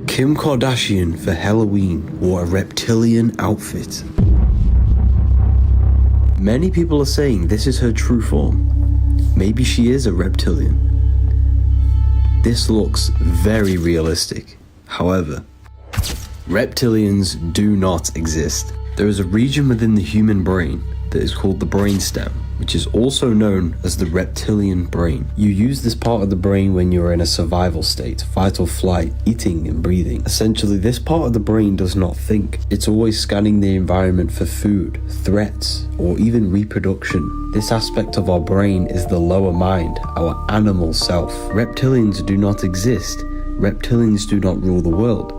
Kim Kardashian for Halloween wore a reptilian outfit. Many people are saying this is her true form. Maybe she is a reptilian. This looks very realistic. However, reptilians do not exist. There is a region within the human brain that is called the brainstem, which is also known as the reptilian brain. You use this part of the brain when you're in a survival state, fight or flight, eating and breathing. Essentially, this part of the brain does not think. It's always scanning the environment for food, threats, or even reproduction. This aspect of our brain is the lower mind, our animal self. Reptilians do not exist. Reptilians do not rule the world.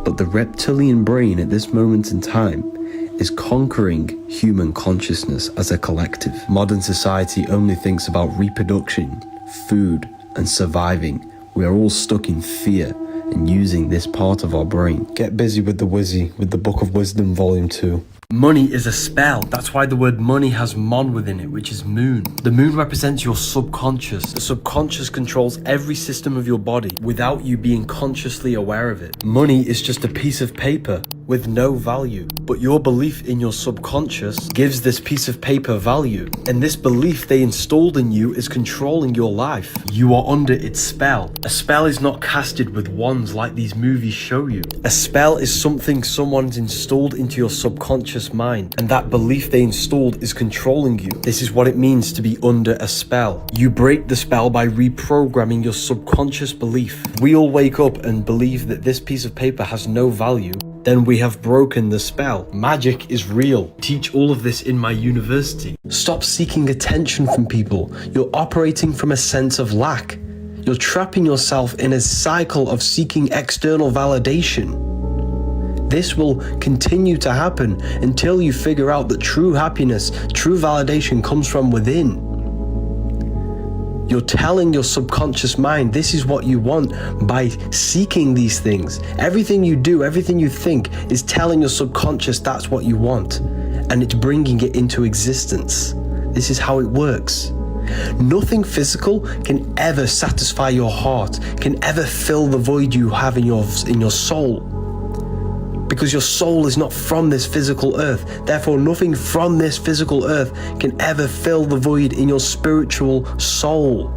But the reptilian brain at this moment in time is conquering human consciousness as a collective. Modern society only thinks about reproduction, food, and surviving. We are all stuck in fear and using this part of our brain. Get busy with the Wizzy, with the Book of Wisdom Volume 2. Money is a spell. That's why the word money has mon within it, which is moon. The moon represents your subconscious. The subconscious controls every system of your body without you being consciously aware of it. Money is just a piece of paper with no value, but your belief in your subconscious gives this piece of paper value, and this belief they installed in you is controlling your life. You are under its spell. A spell is not casted with wands like these movies show you. A spell is something someone's installed into your subconscious mind, and that belief they installed is controlling you. This is what it means to be under a spell. You break the spell by reprogramming your subconscious belief. We all wake up and believe that this piece of paper has no value. Then we have broken the spell. Magic is real. Teach all of this in my university. Stop seeking attention from people. You're operating from a sense of lack. You're trapping yourself in a cycle of seeking external validation. This will continue to happen until you figure out that true happiness, true validation comes from within. You're telling your subconscious mind this is what you want by seeking these things. Everything you do, everything you think is telling your subconscious that's what you want, and it's bringing it into existence. This is how it works. Nothing physical can ever satisfy your heart, can ever fill the void you have in your soul. Because your soul is not from this physical earth. Therefore, nothing from this physical earth can ever fill the void in your spiritual soul.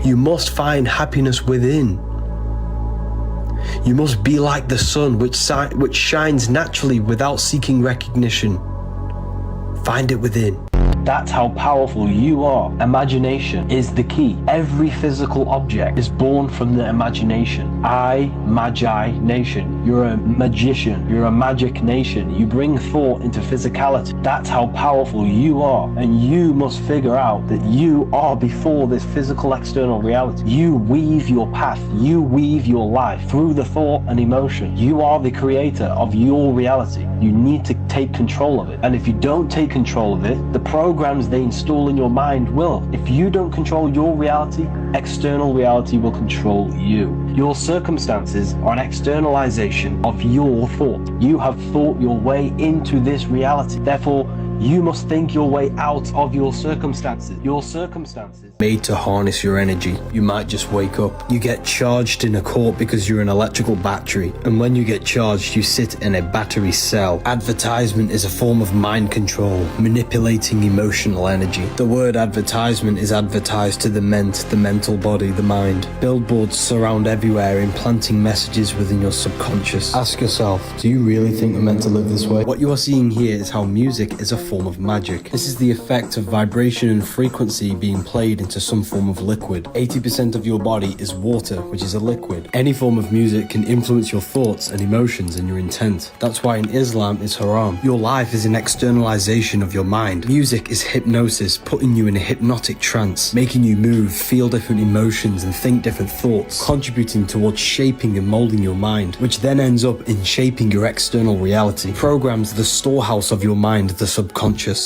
You must find happiness within. You must be like the sun, which shines naturally without seeking recognition. Find it within. That's how powerful you are. Imagination is the key. Every physical object is born from the imagination. Magi nation. You're a magician. You're a magic nation. You bring thought into physicality. That's how powerful you are. And you must figure out that you are before this physical external reality. You weave your path. You weave your life through the thought and emotion. You are the creator of your reality. You need to take control of it. And if you don't take control of it, the programs they install in your mind will. If you don't control your reality, external reality will control you. Your circumstances are an externalization of your thought. You have thought your way into this reality. Therefore, you must think your way out of your circumstances. Your circumstances made to harness your energy. You might just wake up. You get charged in a court because you're an electrical battery. And when you get charged, you sit in a battery cell. Advertisement is a form of mind control, manipulating emotional energy. The word advertisement is advertised to the mental body, the mind. Billboards surround everywhere, implanting messages within your subconscious. Ask yourself, do you really think we're meant to live this way? What you are seeing here is how music is a form of magic. This is the effect of vibration and frequency being played into some form of liquid. 80% of your body is water, which is a liquid. Any form of music can influence your thoughts and emotions and your intent. That's why in Islam it's haram. Your life is an externalization of your mind. Music is hypnosis, putting you in a hypnotic trance, making you move, feel different emotions and think different thoughts, contributing towards shaping and molding your mind, which then ends up in shaping your external reality. Programs the storehouse of your mind, the subconscious.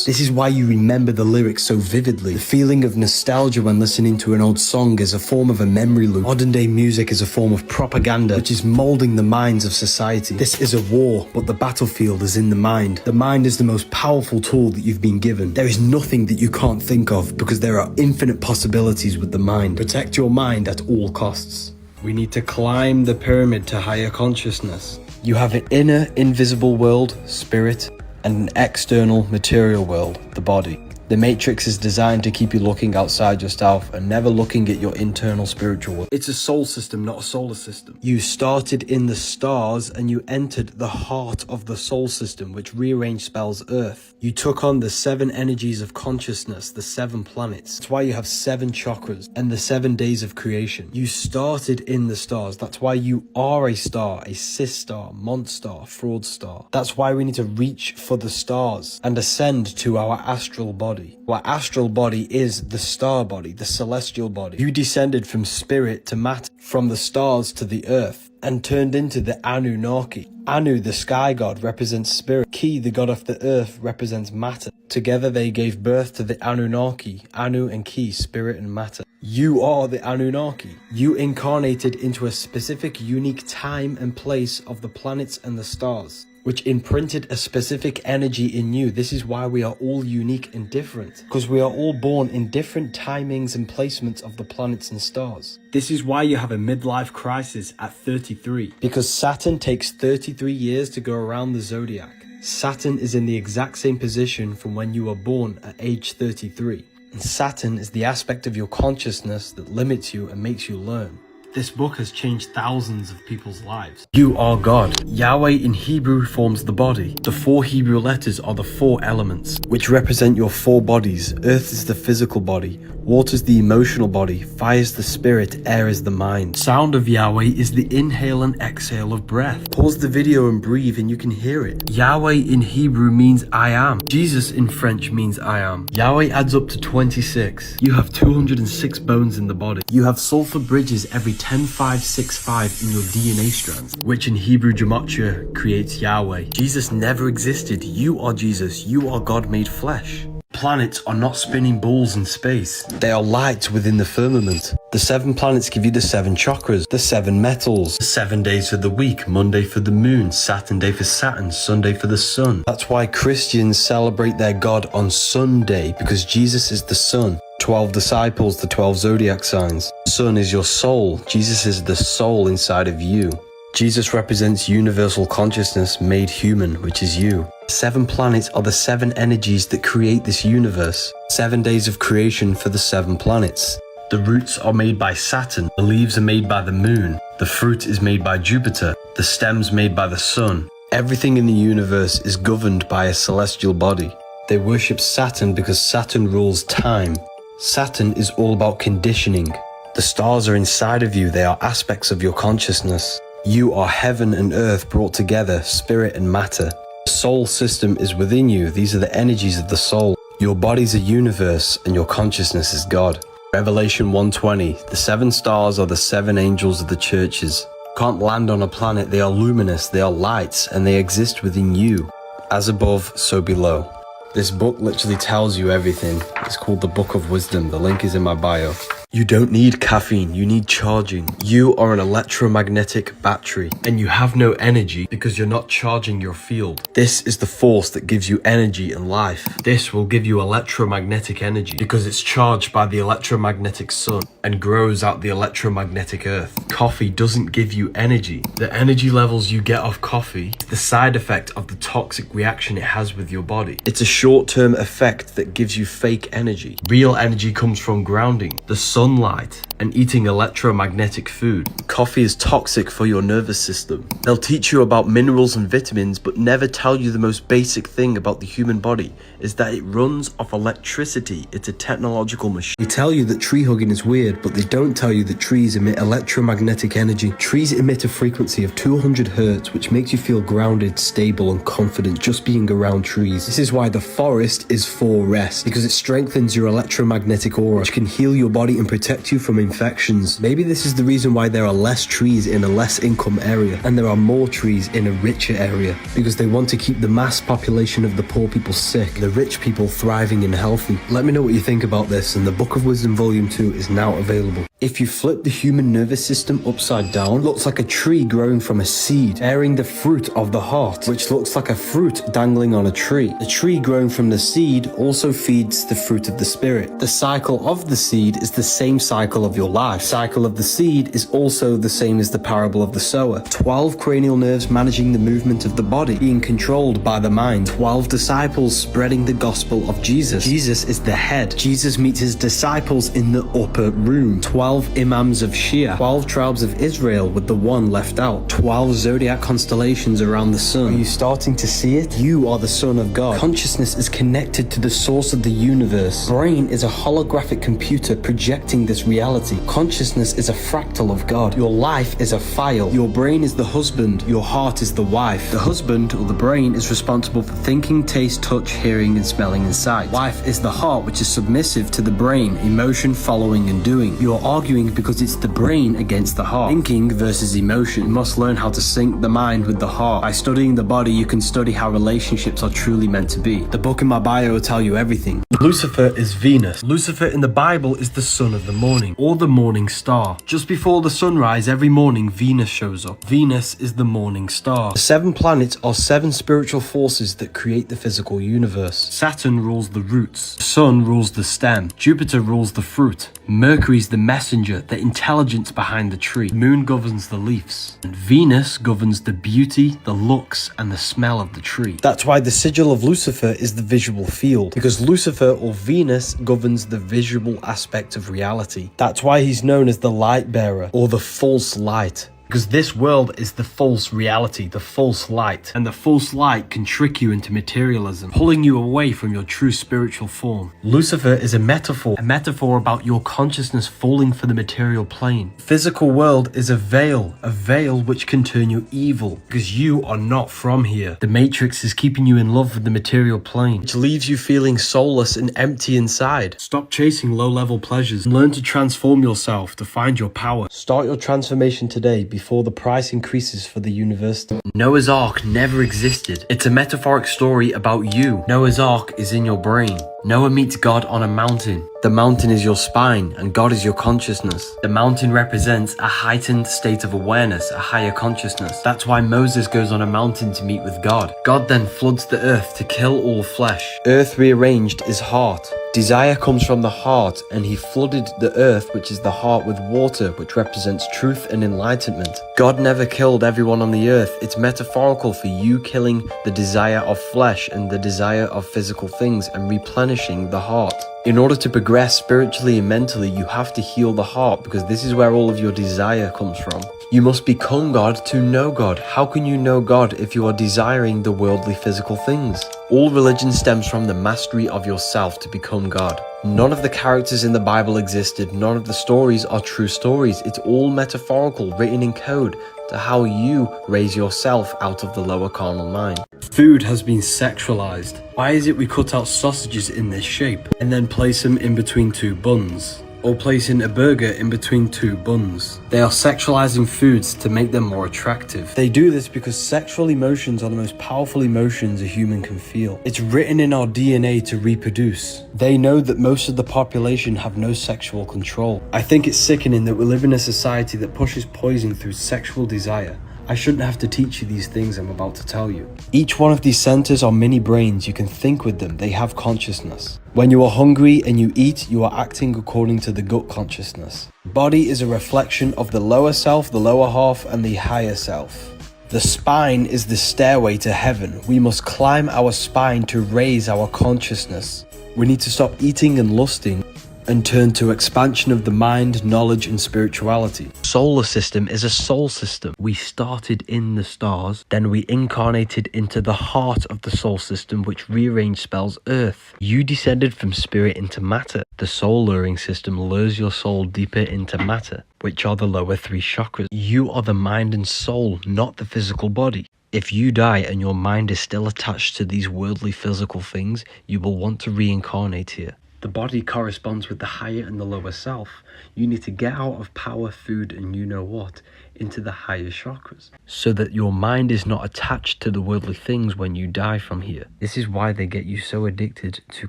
This is why you remember the lyrics so vividly. The feeling of nostalgia when listening to an old song is a form of a memory loop. Modern day music is a form of propaganda, which is molding the minds of society. This is a war, but the battlefield is in the mind. The mind is the most powerful tool that you've been given. There is nothing that you can't think of because there are infinite possibilities with the mind. Protect your mind at all costs. We need to climb the pyramid to higher consciousness. You have an inner invisible world, spirit, and an external material world, the body. The Matrix is designed to keep you looking outside yourself and never looking at your internal spiritual world. It's a soul system, not a solar system. You started in the stars and you entered the heart of the soul system, which rearranged spells Earth. You took on the 7 energies of consciousness, the 7 planets. That's why you have 7 chakras and the 7 days of creation. You started in the stars. That's why you are a star, a cis star, monstar, fraud star. That's why we need to reach for the stars and ascend to our astral body. Our astral body is the star body, the celestial body. You descended from spirit to matter, from the stars to the earth, and turned into the Anunnaki. Anu, the sky god, represents spirit. Ki, the god of the earth, represents matter. Together they gave birth to the Anunnaki. Anu and Ki, spirit and matter. You are the Anunnaki. You incarnated into a specific, unique time and place of the planets and the stars, which imprinted a specific energy in you. This is why we are all unique and different, because we are all born in different timings and placements of the planets and stars. This is why you have a midlife crisis at 33, because Saturn takes 33 years to go around the zodiac. Saturn is in the exact same position from when you were born at age 33. And Saturn is the aspect of your consciousness that limits you and makes you learn. This book has changed thousands of people's lives. You are God. Yahweh in Hebrew forms the body. The 4 Hebrew letters are the 4 elements, which represent your 4 bodies. Earth is the physical body. Water is the emotional body. Fire is the spirit. Air is the mind. Sound of Yahweh is the inhale and exhale of breath. Pause the video and breathe and you can hear it. Yahweh in Hebrew means I am. Jesus in French means I am. Yahweh adds up to 26. You have 206 bones in the body. You have sulfur bridges every 10,565 in your DNA strands, which in Hebrew gematria creates Yahweh. Jesus never existed. You are Jesus. You are God made flesh. Planets are not spinning balls in space. They are lights within the firmament. The 7 planets give you the 7 chakras, the 7 metals, the 7 days for the week, Monday for the moon, Saturday for Saturn, Sunday for the sun. That's why Christians celebrate their God on Sunday, because Jesus is the sun. 12 disciples, the 12 zodiac signs. Sun is your soul. Jesus is the soul inside of you. Jesus represents universal consciousness made human, which is you. 7 planets are the 7 energies that create this universe. 7 days of creation for the 7 planets. The roots are made by Saturn, the leaves are made by the moon, the fruit is made by Jupiter, the stems made by the sun. Everything in the universe is governed by a celestial body. They worship Saturn because Saturn rules time. Saturn is all about conditioning. The stars are inside of you, they are aspects of your consciousness. You are heaven and earth brought together, spirit and matter. The soul system is within you. These are the energies of the soul. Your body's a universe and your consciousness is God. Revelation 1:20. The 7 stars are the 7 angels of the churches. Can't land on a planet. They are luminous, they are lights, and they exist within you. As above, so below. This book literally tells you everything. It's called the Book of Wisdom. The link is in my bio. You don't need caffeine, you need charging. You are an electromagnetic battery, and you have no energy because you're not charging your field. This is the force that gives you energy and life. This will give you electromagnetic energy because it's charged by the electromagnetic sun and grows out the electromagnetic earth. Coffee doesn't give you energy. The energy levels you get off coffee is the side effect of the toxic reaction it has with your body. It's a short-term effect that gives you fake energy. Real energy comes from grounding, the sunlight, and eating electromagnetic food. Coffee is toxic for your nervous system. They'll teach you about minerals and vitamins, but never tell you the most basic thing about the human body is that it runs off electricity. It's a technological machine. They tell you that tree hugging is weird, but they don't tell you that trees emit electromagnetic energy. Trees emit a frequency of 200 hertz, which makes you feel grounded, stable, and confident just being around trees. This is why the forest is for rest, because it strengthens your electromagnetic aura, which can heal your body and protect you from infections. Maybe this is the reason why there are less trees in a less income area and there are more trees in a richer area, because they want to keep the mass population of the poor people sick, the rich people thriving and healthy. Let me know what you think about this, and the Book of Wisdom Volume 2 is now available. If you flip the human nervous system upside down, it looks like a tree growing from a seed, bearing the fruit of the heart, which looks like a fruit dangling on a tree. The tree growing from the seed also feeds the fruit of the spirit. The cycle of the seed is the same cycle of your life. The cycle of the seed is also the same as the parable of the sower. 12 cranial nerves managing the movement of the body, being controlled by the mind. 12 disciples spreading the gospel of Jesus. Jesus is the head. Jesus meets his disciples in the upper room. 12 imams of Shia, 12 tribes of Israel with the one left out, 12 zodiac constellations around the sun. Are you starting to see it? You are the son of God. Consciousness is connected to the source of the universe. Brain is a holographic computer projecting this reality. Consciousness is a fractal of God. Your life is a file. Your brain is the husband. Your heart is the wife. The husband, or the brain, is responsible for thinking, taste, touch, hearing, and smelling and sight. Wife is the heart, which is submissive to the brain, emotion, following, and doing. You are arguing because it's the brain against the heart. Thinking versus emotion. You must learn how to sync the mind with the heart. By studying the body, you can study how relationships are truly meant to be. The book in my bio will tell you everything. Lucifer is Venus. Lucifer in the Bible is the son of the morning, or the morning star. Just before the sunrise every morning, Venus shows up. Venus is the morning star. The 7 planets are 7 spiritual forces that create the physical universe. Saturn rules the roots. The sun rules the stem. Jupiter rules the fruit. Mercury's the messenger, the intelligence behind the tree. Moon governs the leaves. And Venus governs the beauty, the looks, and the smell of the tree. That's why the sigil of Lucifer is the visual field, because Lucifer, or Venus, governs the visual aspect of reality. That's why he's known as the light bearer, or the false light. Because this world is the false reality, the false light. And the false light can trick you into materialism, pulling you away from your true spiritual form. Lucifer is a metaphor about your consciousness falling for the material plane. Physical world is a veil which can turn you evil, because you are not from here. The Matrix is keeping you in love with the material plane, which leaves you feeling soulless and empty inside. Stop chasing low-level pleasures and learn to transform yourself to find your power. Start your transformation today before the price increases for the university. Noah's Ark never existed. It's a metaphoric story about you. Noah's Ark is in your brain. Noah meets God on a mountain. The mountain is your spine, and God is your consciousness. The mountain represents a heightened state of awareness, a higher consciousness. That's why Moses goes on a mountain to meet with God. God then floods the earth to kill all flesh. Earth rearranged is heart. Desire comes from the heart, and he flooded the earth, which is the heart, with water, which represents truth and enlightenment. God never killed everyone on the earth. It's metaphorical for you killing the desire of flesh and the desire of physical things and replenishing the heart. In order to progress spiritually and mentally, you have to heal the heart, because this is where all of your desire comes from. You must become God to know God. How can you know God if you are desiring the worldly physical things? All religion stems from the mastery of yourself to become God. None of the characters in the Bible existed. None of the stories are true stories. It's all metaphorical, written in code to how you raise yourself out of the lower carnal mind. Food has been sexualized. Why is it we cut out sausages in this shape and then place them in between 2 buns? Or placing a burger in between 2 buns. They are sexualizing foods to make them more attractive. They do this because sexual emotions are the most powerful emotions a human can feel. It's written in our DNA to reproduce. They know that most of the population have no sexual control. I think it's sickening that we live in a society that pushes poison through sexual desire. I shouldn't have to teach you these things I'm about to tell you. Each one of these centers are mini brains. You can think with them. They have consciousness. When you are hungry and you eat, you are acting according to the gut consciousness. Body is a reflection of the lower self, the lower half, and the higher self. The spine is the stairway to heaven. We must climb our spine to raise our consciousness. We need to stop eating and lusting and turn to expansion of the mind, knowledge, and spirituality. Solar system is a soul system. We started in the stars, then we incarnated into the heart of the soul system, which rearranged spells Earth. You descended from spirit into matter. The soul luring system lures your soul deeper into matter, which are the lower 3 chakras. You are the mind and soul, not the physical body. If you die and your mind is still attached to these worldly physical things, you will want to reincarnate here. The body corresponds with the higher and the lower self. You need to get out of power, food, and you know what, into the higher chakras, so that your mind is not attached to the worldly things when you die from here. This is why they get you so addicted to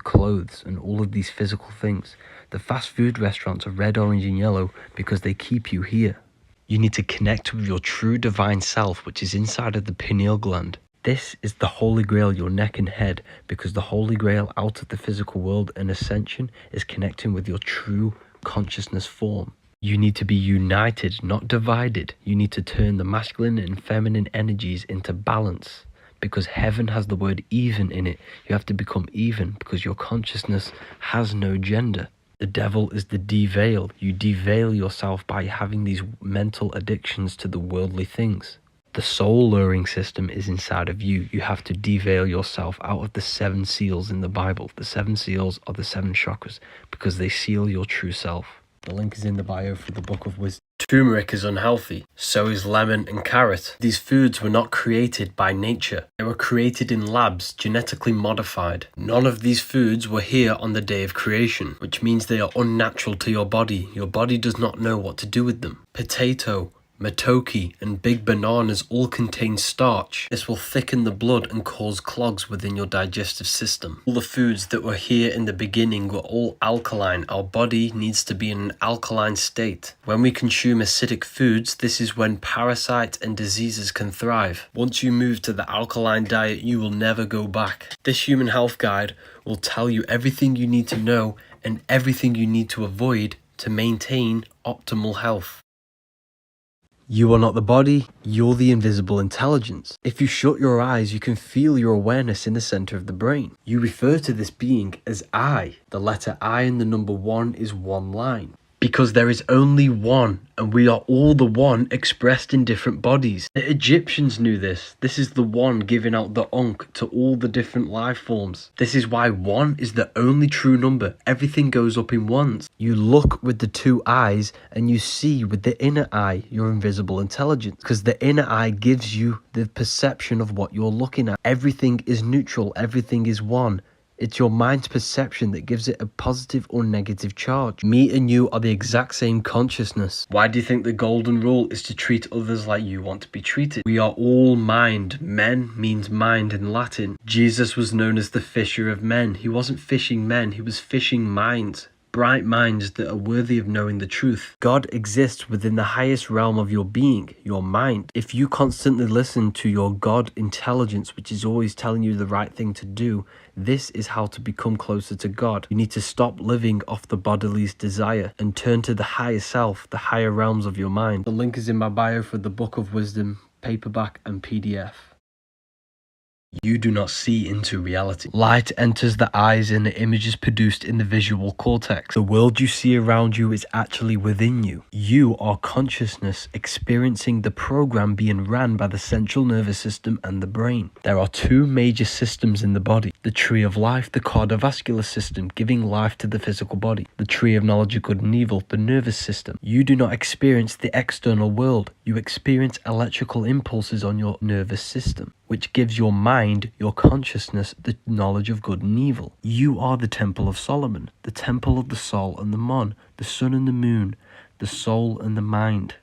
clothes and all of these physical things. The fast food restaurants are red, orange and yellow because they keep you here. You need to connect with your true divine self, which is inside of the pineal gland. This is the holy grail, your neck and head, because the holy grail out of the physical world and ascension is connecting with your true consciousness form. You need to be united, not divided. You need to turn the masculine and feminine energies into balance, because heaven has the word even in it. You have to become even because your consciousness has no gender. The devil is the deveil. You deveil yourself by having these mental addictions to the worldly things. The soul luring system is inside of you. You have to deveil yourself out of the 7 seals in the Bible. The 7 seals are the 7 chakras because they seal your true self. The link is in the bio for the Book of Wisdom. Turmeric is unhealthy, so is lemon and carrot. These foods were not created by nature. They were created in labs, genetically modified. None of these foods were here on the day of creation, which means they are unnatural to your body. Your body does not know what to do with them. Potato, Matoki and big bananas all contain starch. This will thicken the blood and cause clogs within your digestive system. All the foods that were here in the beginning were all alkaline. Our body needs to be in an alkaline state. When we consume acidic foods, this is when parasites and diseases can thrive. Once you move to the alkaline diet, you will never go back. This human health guide will tell you everything you need to know and everything you need to avoid to maintain optimal health. You are not the body, you're the invisible intelligence. If you shut your eyes, you can feel your awareness in the center of the brain. You refer to this being as I. The letter I and the number 1 is one line. Because there is only one, and we are all the one expressed in different bodies. The Egyptians knew this. This is the one giving out the Ankh to all the different life forms. This is why 1 is the only true number. Everything goes up in ones. You look with the 2 eyes and you see with the inner eye your invisible intelligence. Because the inner eye gives you the perception of what you're looking at. Everything is neutral. Everything is one. It's your mind's perception that gives it a positive or negative charge. Me and you are the exact same consciousness. Why do you think the golden rule is to treat others like you want to be treated? We are all mind. Men means mind in Latin. Jesus was known as the fisher of men. He wasn't fishing men, he was fishing minds. Bright minds that are worthy of knowing the truth. God exists within the highest realm of your being, your mind. If you constantly listen to your God intelligence, which is always telling you the right thing to do, this is how to become closer to God. You need to stop living off the body's desire and turn to the higher self, the higher realms of your mind. The link is in my bio for the Book of Wisdom, paperback and PDF. You do not see into reality. Light enters the eyes and the image is produced in the visual cortex. The world you see around you is actually within you. You are consciousness experiencing the program being ran by the central nervous system and the brain. There are 2 major systems in the body. The tree of life, the cardiovascular system, giving life to the physical body. The tree of knowledge of good and evil, the nervous system. You do not experience the external world. You experience electrical impulses on your nervous system, which gives your mind, your consciousness, the knowledge of good and evil. You are the Temple of Solomon, the temple of the soul and the mon, the sun and the moon, the soul and the mind.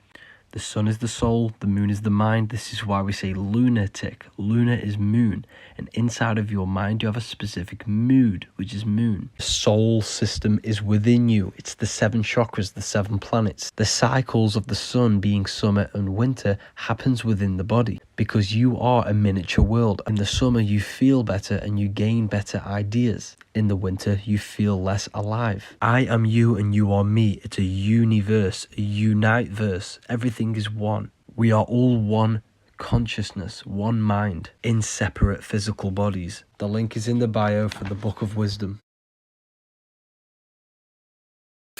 The sun is the soul, the moon is the mind. This is why we say lunatic. Luna is moon. And inside of your mind, you have a specific mood, which is moon. The soul system is within you. It's the 7 chakras, the 7 planets. The cycles of the sun being summer and winter happens within the body because you are a miniature world. In the summer, you feel better and you gain better ideas. In the winter, you feel less alive. I am you and you are me. It's a universe, a unite verse. Everything is one. We are all one consciousness, one mind, in separate physical bodies. The link is in the bio for the Book of Wisdom.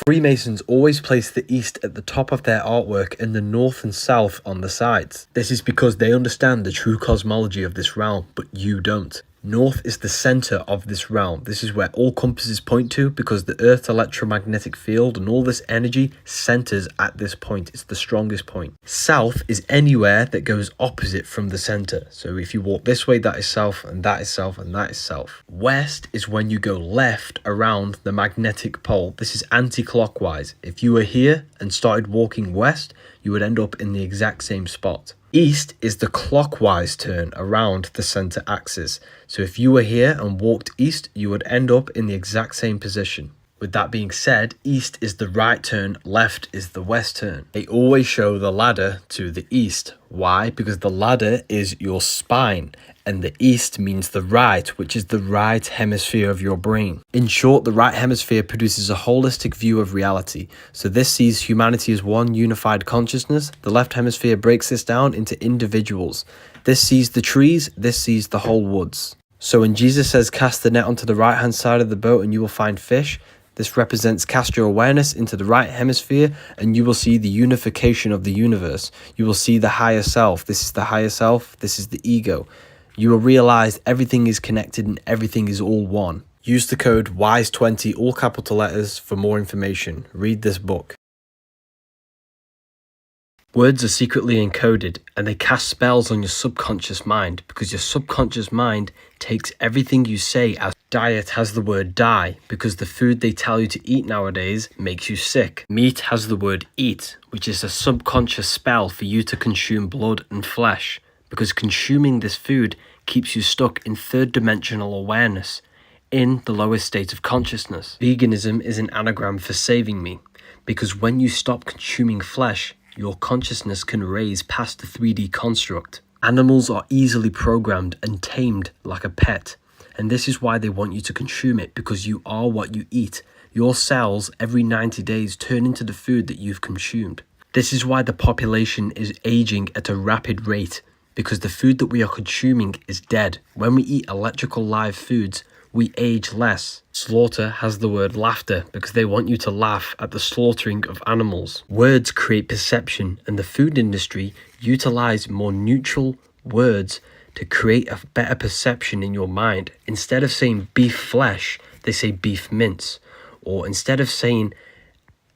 Freemasons always place the east at the top of their artwork and the north and south on the sides. This is because they understand the true cosmology of this realm, but you don't. North is the center of this realm. This is where all compasses point to because the Earth's electromagnetic field and all this energy centers at this point. It's the strongest point. South is anywhere that goes opposite from the center. So if you walk this way, that is south, and that is south, and that is south. West is when you go left around the magnetic pole. This is anti-clockwise. If you were here and started walking west, you would end up in the exact same spot. East is the clockwise turn around the center axis. So if you were here and walked east, you would end up in the exact same position. With that being said, east is the right turn, left is the west turn. They always show the ladder to the east. Why? Because the ladder is your spine, and the east means the right, which is the right hemisphere of your brain. In short, the right hemisphere produces a holistic view of reality. So this sees humanity as one unified consciousness. The left hemisphere breaks this down into individuals. This sees the trees, this sees the whole woods. So when Jesus says cast the net onto the right hand side of the boat and you will find fish, this represents cast your awareness into the right hemisphere and you will see the unification of the universe. You will see the higher self. This is the higher self. This is the ego. You will realize everything is connected and everything is all one. Use the code WISE20, all capital letters, for more information. Read this book. Words are secretly encoded and they cast spells on your subconscious mind because your subconscious mind takes everything you say as diet has the word die because the food they tell you to eat nowadays makes you sick. Meat has the word eat, which is a subconscious spell for you to consume blood and flesh because consuming this food keeps you stuck in third dimensional awareness in the lowest state of consciousness. Veganism is an anagram for saving me because when you stop consuming flesh, your consciousness can raise past the 3D construct. Animals are easily programmed and tamed like a pet. And this is why they want you to consume it, because you are what you eat. Your cells every 90 days turn into the food that you've consumed. This is why the population is aging at a rapid rate, because the food that we are consuming is dead. When we eat electrical live foods, we age less. Slaughter has the word laughter because they want you to laugh at the slaughtering of animals. Words create perception, and the food industry utilize more neutral words to create a better perception in your mind. Instead of saying beef flesh, they say beef mince. Or instead of saying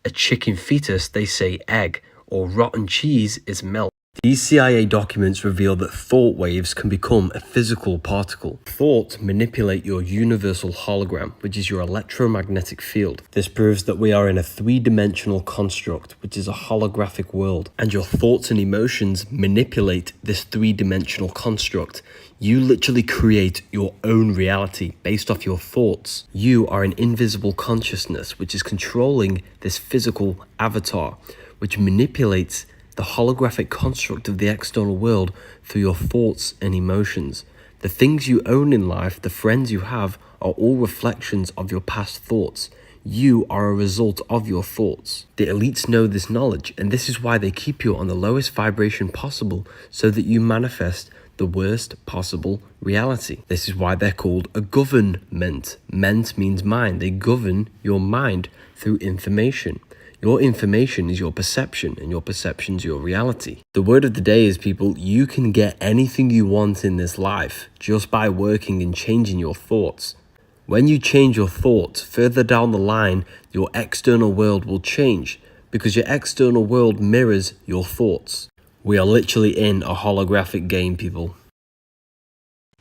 a chicken fetus, they say egg. Or rotten cheese is milk. These CIA documents reveal that thought waves can become a physical particle. Thoughts manipulate your universal hologram, which is your electromagnetic field. This proves that we are in a three-dimensional construct, which is a holographic world. And your thoughts and emotions manipulate this three-dimensional construct. You literally create your own reality based off your thoughts. You are an invisible consciousness, which is controlling this physical avatar, which manipulates the holographic construct of the external world through your thoughts and emotions. The things you own in life, the friends you have, are all reflections of your past thoughts. You are a result of your thoughts. The elites know this knowledge, and this is why they keep you on the lowest vibration possible so that you manifest the worst possible reality. This is why they're called a government. Ment means mind. They govern your mind through information. Your information is your perception, and your perception is your reality. The word of the day is, people, you can get anything you want in this life just by working and changing your thoughts. When you change your thoughts, further down the line, your external world will change because your external world mirrors your thoughts. We are literally in a holographic game, people.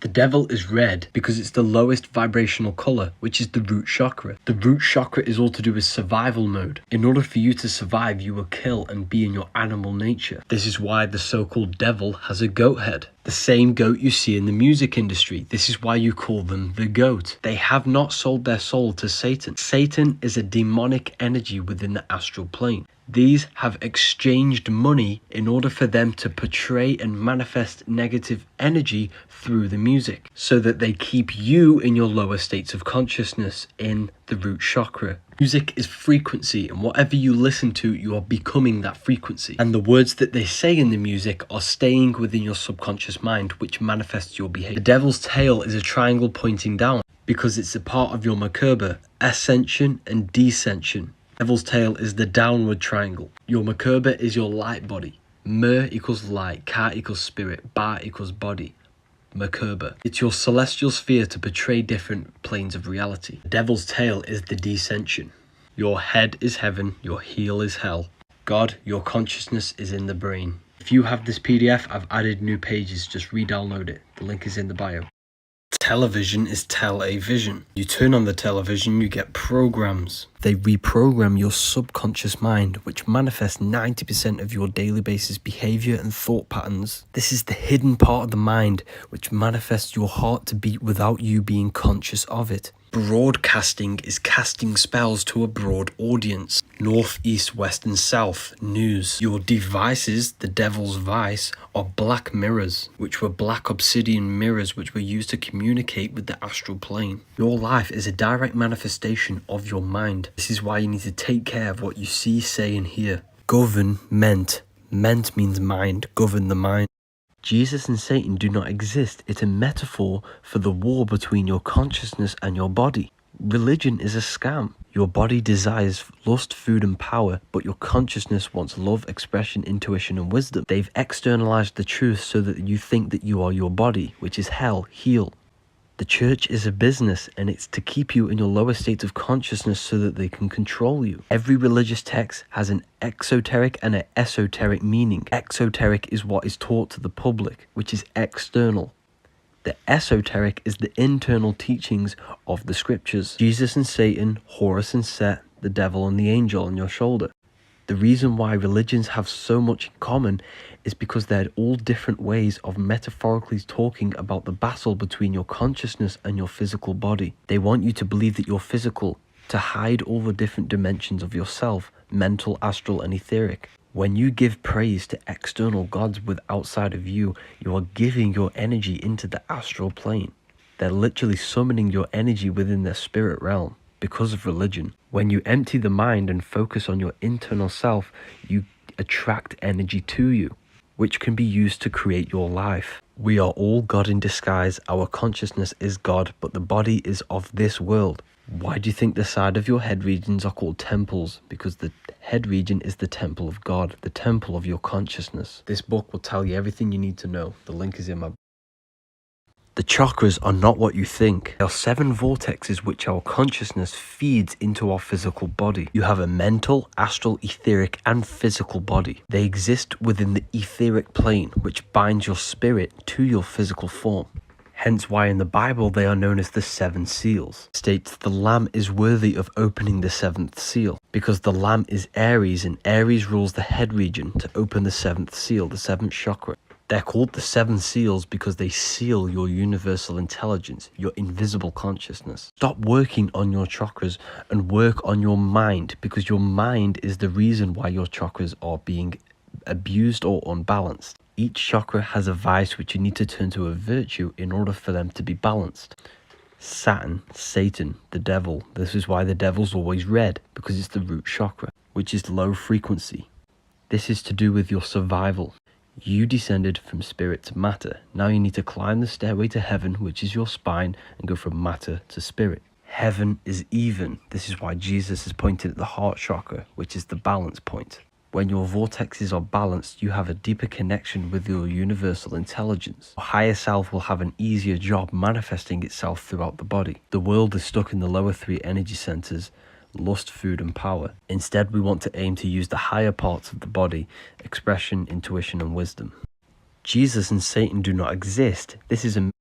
The devil is red because it's the lowest vibrational color, which is the root chakra. The root chakra is all to do with survival mode. In order for you to survive, you will kill and be in your animal nature. This is why the so-called devil has a goat head. The same goat you see in the music industry. This is why you call them the goat. They have not sold their soul to Satan. Satan is a demonic energy within the astral plane. These have exchanged money in order for them to portray and manifest negative energy through the music, so that they keep you in your lower states of consciousness in the root chakra. Music is frequency, and whatever you listen to, you are becoming that frequency. And the words that they say in the music are staying within your subconscious mind, which manifests your behavior. The devil's tail is a triangle pointing down because it's a part of your Merkaba, ascension and descension. Devil's tail is the downward triangle. Your Merkaba is your light body. Mer equals light, Ka equals spirit, Ba equals body. Merkaba. It's your celestial sphere to portray different planes of reality. The devil's tail is the descension. Your head is heaven, your heel is hell. God, your consciousness is in the brain. If you have this PDF, I've added new pages. Just re-download it. The link is in the bio. Television is tele-vision. You turn on the television, you get programs. They reprogram your subconscious mind, which manifests 90% of your daily basis behavior and thought patterns. This is the hidden part of the mind, which manifests your heart to beat without you being conscious of it. Broadcasting is casting spells to a broad audience. North, east, west and south, news. Your devices, the devil's vice, are black mirrors, which were black obsidian mirrors which were used to communicate with the astral plane. Your life is a direct manifestation of your mind. This is why you need to take care of what you see, say and hear. Government. Ment means mind, govern the mind. Jesus and Satan do not exist. It's a metaphor for the war between your consciousness and your body. Religion is a scam. Your body desires lust, food and power, but your consciousness wants love, expression, intuition and wisdom. They've externalized the truth so that you think that you are your body, which is hell, heel. The church is a business and it's to keep you in your lower states of consciousness so that they can control you. Every religious text has an exoteric and an esoteric meaning. Exoteric is what is taught to the public, which is external. The esoteric is the internal teachings of the scriptures. Jesus and Satan, Horus and Set, the devil and the angel on your shoulder. The reason why religions have so much in common is because they're all different ways of metaphorically talking about the battle between your consciousness and your physical body. They want you to believe that you're physical, to hide all the different dimensions of yourself, mental, astral and etheric. When you give praise to external gods with outside of you, you are giving your energy into the astral plane. They're literally summoning your energy within their spirit realm. Because of religion. When you empty the mind and focus on your internal self, you attract energy to you, which can be used to create your life. We are all God in disguise. Our consciousness is God, but the body is of this world. Why do you think the side of your head regions are called temples? Because the head region is the temple of God, the temple of your consciousness. This book will tell you everything you need to know. The link is in my. The chakras are not what you think. They are 7 vortexes which our consciousness feeds into our physical body. You have a mental, astral, etheric and physical body. They exist within the etheric plane, which binds your spirit to your physical form. Hence why in the Bible they are known as the 7 seals. It states the Lamb is worthy of opening the 7th seal, because the Lamb is Aries and Aries rules the head region to open the 7th seal, the 7th chakra. They're called the 7 seals because they seal your universal intelligence, your invisible consciousness. Stop working on your chakras and work on your mind, because your mind is the reason why your chakras are being abused or unbalanced. Each chakra has a vice which you need to turn to a virtue in order for them to be balanced. Saturn, Satan, the devil. This is why the devil's always red, because it's the root chakra, which is low frequency. This is to do with your survival. You descended from spirit to matter. Now you need to climb the stairway to heaven, which is your spine, and go from matter to spirit. Heaven is even. This is why Jesus is pointed at the heart chakra, which is the balance point. When your vortexes are balanced, you have a deeper connection with your universal intelligence. Your higher self will have an easier job manifesting itself throughout the body. The world is stuck in the lower 3 energy centers, lust, food and power. Instead, we want to aim to use the higher parts of the body, expression, intuition and wisdom. Jesus and Satan do not exist. This is a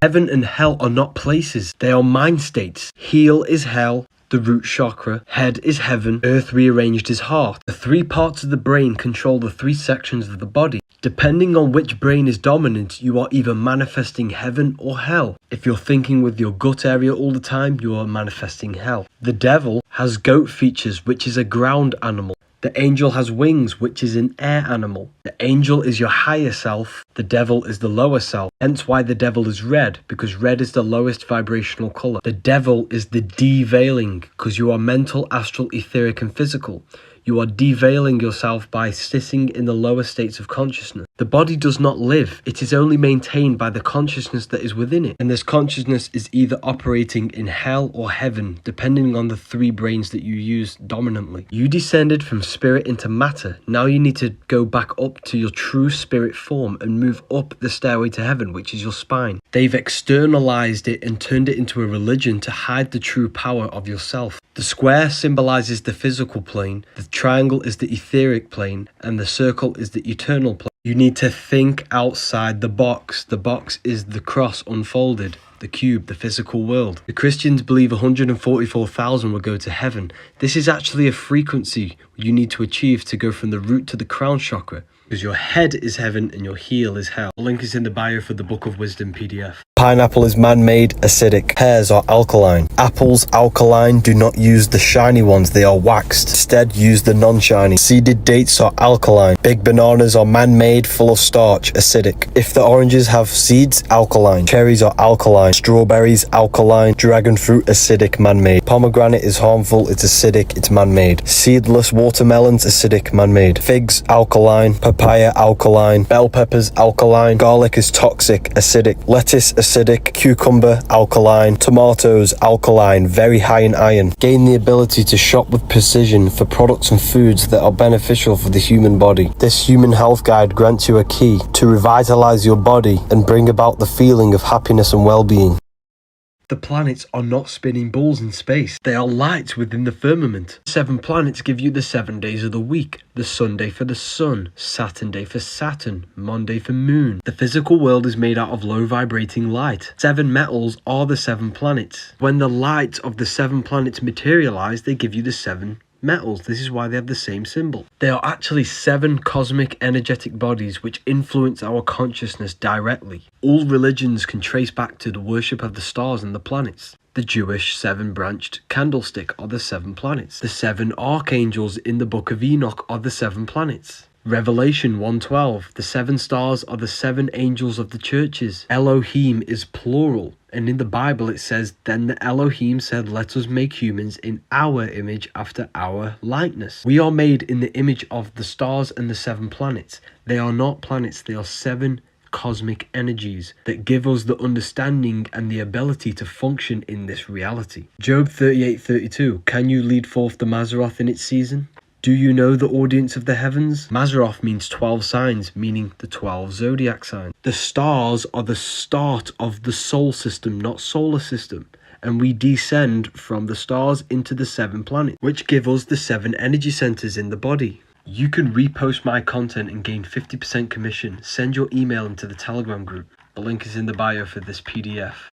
Heaven and hell are not places. They are mind states. Heel is hell, the root chakra. Head is heaven. Earth rearranged is heart. The 3 parts of the brain control the 3 sections of the body. Depending on which brain is dominant, you are either manifesting heaven or hell. If you're thinking with your gut area all the time, you are manifesting hell. The devil has goat features, which is a ground animal. The angel has wings, which is an air animal. The angel is your higher self. The devil is the lower self. Hence why the devil is red, because red is the lowest vibrational color. The devil is the deveiling, because you are mental, astral, etheric and physical. You are deveiling yourself by sitting in the lower states of consciousness. The body does not live. It is only maintained by the consciousness that is within it. And this consciousness is either operating in hell or heaven, depending on the 3 brains that you use dominantly. You descended from spirit into matter. Now you need to go back up to your true spirit form and move up the stairway to heaven, which is your spine. They've externalized it and turned it into a religion to hide the true power of yourself. The square symbolizes the physical plane, the triangle is the etheric plane, and the circle is the eternal plane. You need to think outside the box. The box is the cross unfolded, the cube, the physical world. The Christians believe 144,000 will go to heaven. This is actually a frequency you need to achieve to go from the root to the crown chakra, because your head is heaven and your heel is hell. The link is in the bio for the Book of Wisdom PDF. Pineapple is man-made, acidic. Pears are alkaline. Apples, alkaline. Do not use the shiny ones, they are waxed. Instead, use the non-shiny. Seeded dates are alkaline. Big bananas are man-made, full of starch, acidic. If the oranges have seeds, alkaline. Cherries are alkaline. Strawberries, alkaline. Dragon fruit, acidic, man-made. Pomegranate is harmful, it's acidic, it's man-made. Seedless watermelons, acidic, man-made. Figs, alkaline. Papaya, alkaline. Bell peppers, alkaline. Garlic is toxic, acidic. Lettuce, acidic. Cucumber, alkaline. Tomatoes, alkaline, very high in iron. Gain the ability to shop with precision for products and foods that are beneficial for the human body. This human health guide grants you a key to revitalize your body and bring about the feeling of happiness and well-being. The planets are not spinning balls in space. They are lights within the firmament. 7 planets give you the 7 days of the week. The Sunday for the sun, Saturn day for Saturn, Monday for moon. The physical world is made out of low vibrating light. 7 metals are the 7 planets. When the light of the 7 planets materialize, they give you the 7 metals. This is why they have the same symbol. They are actually 7 cosmic energetic bodies which influence our consciousness directly. All religions can trace back to the worship of the stars and the planets. The Jewish 7-branched candlestick are the 7 planets. The 7 archangels in the Book of Enoch are the 7 planets. Revelation 1:12, the 7 stars are the 7 angels of the churches. Elohim is plural, and in the Bible it says, "Then the Elohim said, let us make humans in our image after our likeness." We are made in the image of the stars and the 7 planets. They are not planets, they are 7 cosmic energies that give us the understanding and the ability to function in this reality. Job 38:32, can you lead forth the Mazzaroth in its season? Do you know the audience of the heavens? Mazzaroth means 12 signs, meaning the 12 zodiac signs. The stars are the start of the solar system, not solar system. And we descend from the stars into the 7 planets, which give us the 7 energy centers in the body. You can repost my content and gain 50% commission. Send your email into the Telegram group. The link is in the bio for this PDF.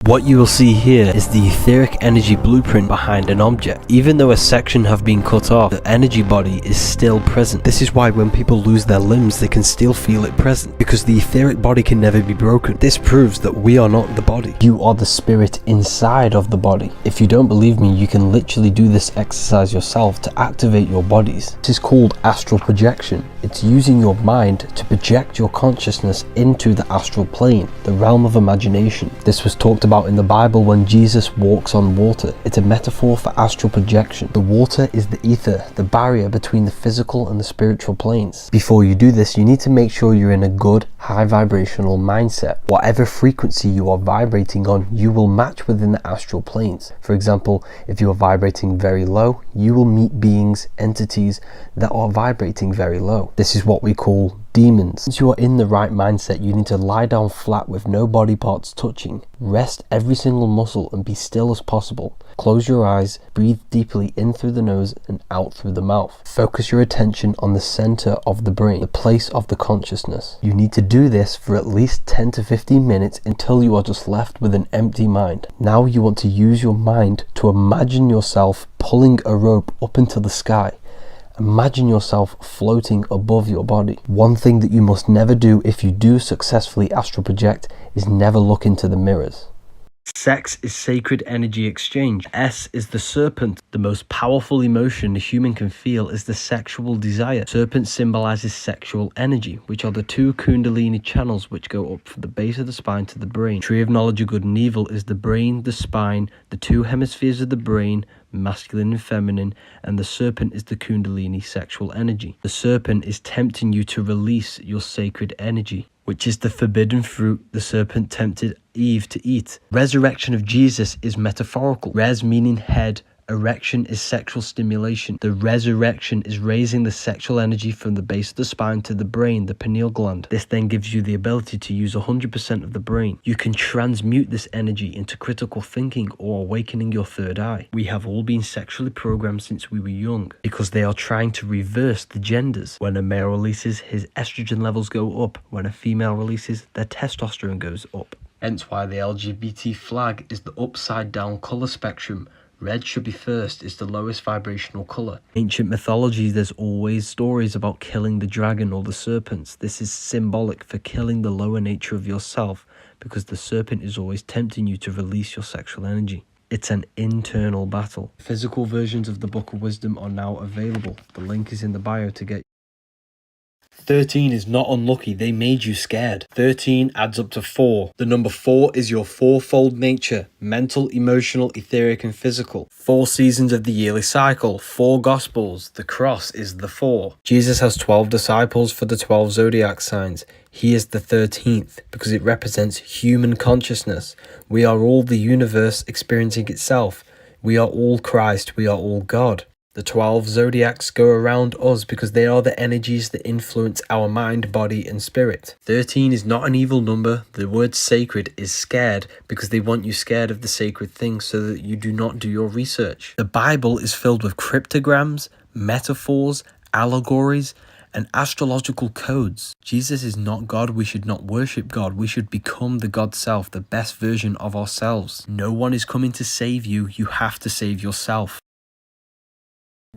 What you will see here is the etheric energy blueprint behind an object. Even though a section have been cut off, the energy body is still present. This is why when people lose their limbs, they can still feel it present, because the etheric body can never be broken. This proves that we are not the body. You are the spirit inside of the body. If you don't believe me, you can literally do this exercise yourself to activate your bodies. This is called astral projection. It's using your mind to project your consciousness into the astral plane, the realm of imagination. This was talked about in the Bible when Jesus walks on water. It's a metaphor for astral projection. The water is the ether, the barrier between the physical and the spiritual planes. Before you do this, you need to make sure you're in a good, high vibrational mindset. Whatever frequency you are vibrating on, you will match within the astral planes. For example, if you are vibrating very low, you will meet beings, entities that are vibrating very low. This is what we call demons. Once you are in the right mindset, you need to lie down flat with no body parts touching. Rest every single muscle and be still as possible. Close your eyes, breathe deeply in through the nose and out through the mouth. Focus your attention on the center of the brain, the place of the consciousness. You need to do this for at least 10 to 15 minutes until you are just left with an empty mind. Now you want to use your mind to imagine yourself pulling a rope up into the sky. Imagine yourself floating above your body. One thing that you must never do if you do successfully astral project is never look into the mirrors. Sex is sacred energy exchange. S is the serpent. The most powerful emotion a human can feel is the sexual desire. Serpent symbolizes sexual energy, which are the 2 kundalini channels which go up from the base of the spine to the brain. Tree of knowledge of good and evil is the brain, the spine, the 2 hemispheres of the brain, masculine and feminine, and the serpent is the kundalini sexual energy. The serpent is tempting you to release your sacred energy, which is the forbidden fruit the serpent tempted Eve to eat. Resurrection of Jesus is metaphorical. Res meaning head, Erection is sexual stimulation. The resurrection is raising the sexual energy from the base of the spine to the brain, the pineal gland. This then gives you the ability to use 100% of the brain. You can transmute this energy into critical thinking or awakening your third eye. We have all been sexually programmed since we were young because they are trying to reverse the genders. When a male releases, his estrogen levels go up. When a female releases, their testosterone goes up. Hence why the LGBT flag is the upside down colour spectrum. Red should be first, it's the lowest vibrational colour. Ancient mythology, there's always stories about killing the dragon or the serpents. This is symbolic for killing the lower nature of yourself because the serpent is always tempting you to release your sexual energy. It's an internal battle. Physical versions of the Book of Wisdom are now available. The link is in the bio to get. 13 is not unlucky, they made you scared. 13 adds up to 4. The number 4 is your fourfold nature: mental, emotional, etheric and physical. 4 seasons of the yearly cycle, 4 gospels, the cross is the 4. Jesus has 12 disciples for the 12 zodiac signs. He is the 13th because it represents human consciousness. We are all the universe experiencing itself. We are all Christ, we are all God. The 12 zodiacs go around us because they are the energies that influence our mind, body and spirit. 13 is not an evil number. The word sacred is scared because they want you scared of the sacred things so that you do not do your research. The Bible is filled with cryptograms, metaphors, allegories and astrological codes. Jesus is not God. We should not worship God. We should become the God self, the best version of ourselves. No one is coming to save you. You have to save yourself.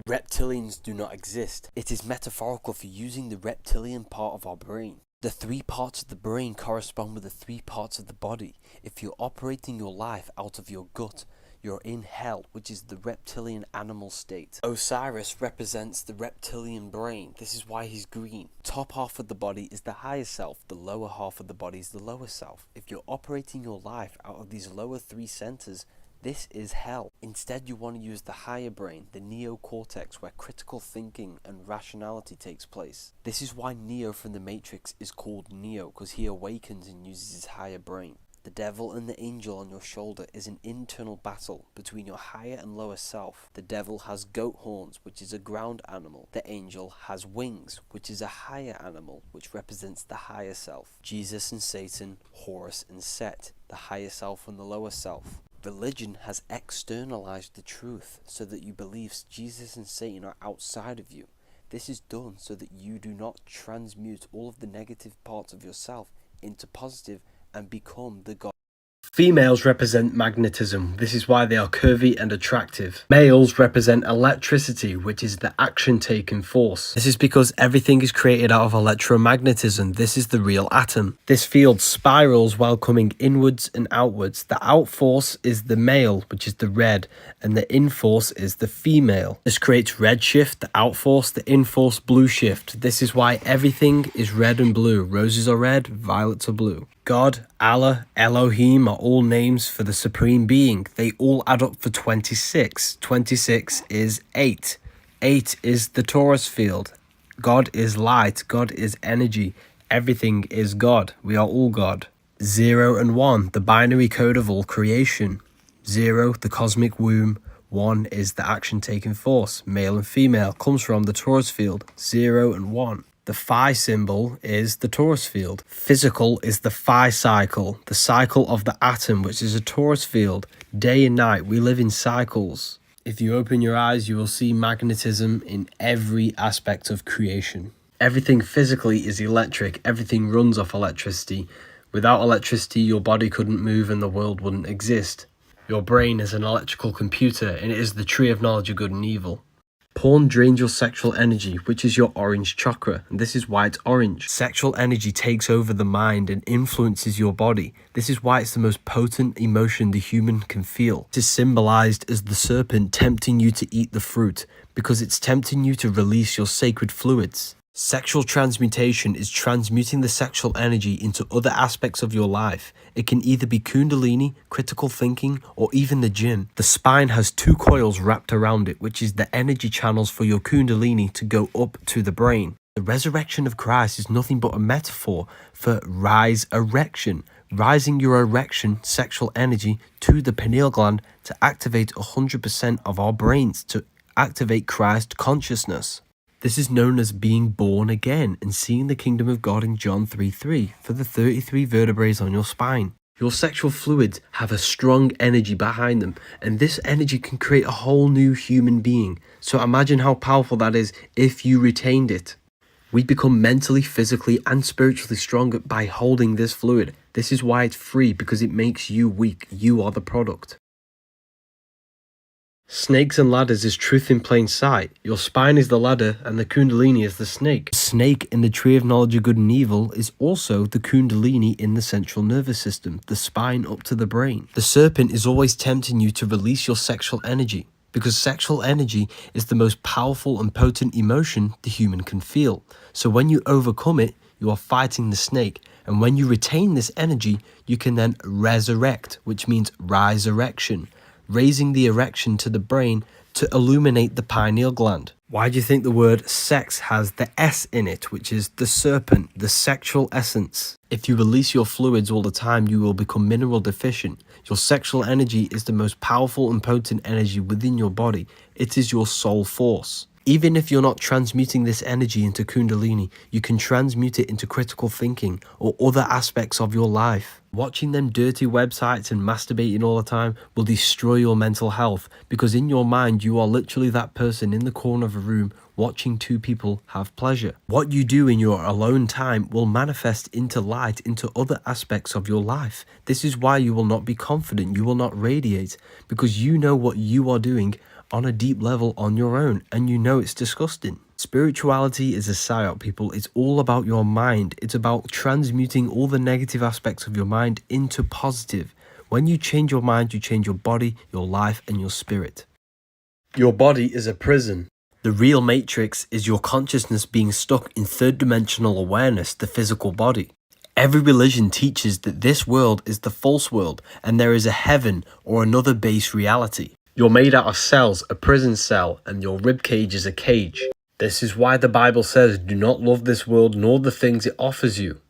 Reptilians do not exist. It is metaphorical for using the reptilian part of our brain. The 3 parts of the brain correspond with the 3 parts of the body. If you're operating your life out of your gut, you're in hell, which is the reptilian animal state. Osiris represents the reptilian brain. This is why he's green. Top half of the body is the higher self. The lower half of the body is the lower self. If you're operating your life out of these lower 3 centers, this is hell. Instead, you want to use the higher brain, the neocortex, where critical thinking and rationality takes place. This is why Neo from the Matrix is called Neo, because he awakens and uses his higher brain. The devil and the angel on your shoulder is an internal battle between your higher and lower self. The devil has goat horns, which is a ground animal. The angel has wings, which is a higher animal, which represents the higher self. Jesus and Satan, Horus and Set, the higher self and the lower self. Religion has externalized the truth so that you believe Jesus and Satan are outside of you. This is done so that you do not transmute all of the negative parts of yourself into positive and become the God. Females represent magnetism. This is why they are curvy and attractive. Males represent electricity, which is the action-taking force. This is because everything is created out of electromagnetism. This is the real atom. This field spirals while coming inwards and outwards. The out force is the male, which is the red, and the in force is the female. This creates red shift, the out force, the in force blue shift. This is why everything is red and blue. Roses are red, violets are blue. God, Allah, Elohim are all names for the Supreme Being. They all add up for 26. 26 is 8. 8 is the Taurus field. God is light. God is energy. Everything is God. We are all God. 0 and 1, the binary code of all creation. 0, the cosmic womb. 1 is the action-taking force. Male and female comes from the Taurus field. 0 and 1. The phi symbol is the Taurus field. Physical is the phi cycle, the cycle of the atom, which is a Taurus field. Day and night, we live in cycles. If you open your eyes, you will see magnetism in every aspect of creation. Everything physically is electric. Everything runs off electricity. Without electricity, your body couldn't move and the world wouldn't exist. Your brain is an electrical computer, and it is the tree of knowledge of good and evil. Porn drains your sexual energy, which is your orange chakra, and this is why it's orange. Sexual energy takes over the mind and influences your body. This is why it's the most potent emotion the human can feel. It is symbolized as the serpent tempting you to eat the fruit, because it's tempting you to release your sacred fluids. Sexual transmutation is transmuting the sexual energy into other aspects of your life. It can either be kundalini, critical thinking, or even the gym. The spine has 2 coils wrapped around it, which is the energy channels for your kundalini to go up to the brain. The resurrection of Christ is nothing but a metaphor for rise erection. rising your erection sexual energy to the pineal gland to activate 100% of our brains, to activate Christ consciousness. This is known as being born again and seeing the kingdom of God in John 3:3 for the 33 vertebrae on your spine. Your sexual fluids have a strong energy behind them, and this energy can create a whole new human being. So imagine how powerful that is if you retained it. We become mentally, physically, and spiritually stronger by holding this fluid. This is why it's free, because it makes you weak. You are the product. Snakes and ladders is truth in plain sight. Your spine is the ladder and the kundalini is the snake. The snake in the tree of knowledge of good and evil is also the kundalini in the central nervous system, the spine up to the brain. The serpent is always tempting you to release your sexual energy, because sexual energy is the most powerful and potent emotion the human can feel. So when you overcome it, you are fighting the snake. And when you retain this energy, you can then resurrect, which means rise-erection. Raising the erection to the brain to illuminate the pineal gland. Why do you think the word sex has the S in it, which is the serpent, the sexual essence? If you release your fluids all the time, you will become mineral deficient. Your sexual energy is the most powerful and potent energy within your body. It is your soul force. Even if you're not transmuting this energy into kundalini, you can transmute it into critical thinking or other aspects of your life. Watching them dirty websites and masturbating all the time will destroy your mental health, because in your mind you are literally that person in the corner of a room watching two people have pleasure. What you do in your alone time will manifest into light into other aspects of your life. This is why you will not be confident, you will not radiate, because you know what you are doing on a deep level on your own, and you know it's disgusting. Spirituality is a psyop, people. It's all about your mind. It's about transmuting all the negative aspects of your mind into positive. When you change your mind, you change your body, your life, and your spirit. Your body is a prison. The real matrix is your consciousness being stuck in third-dimensional awareness, the physical body. Every religion teaches that this world is the false world, and there is a heaven or another base reality. You're made out of cells, a prison cell, and your ribcage is a cage. This is why the Bible says, do not love this world nor the things it offers you.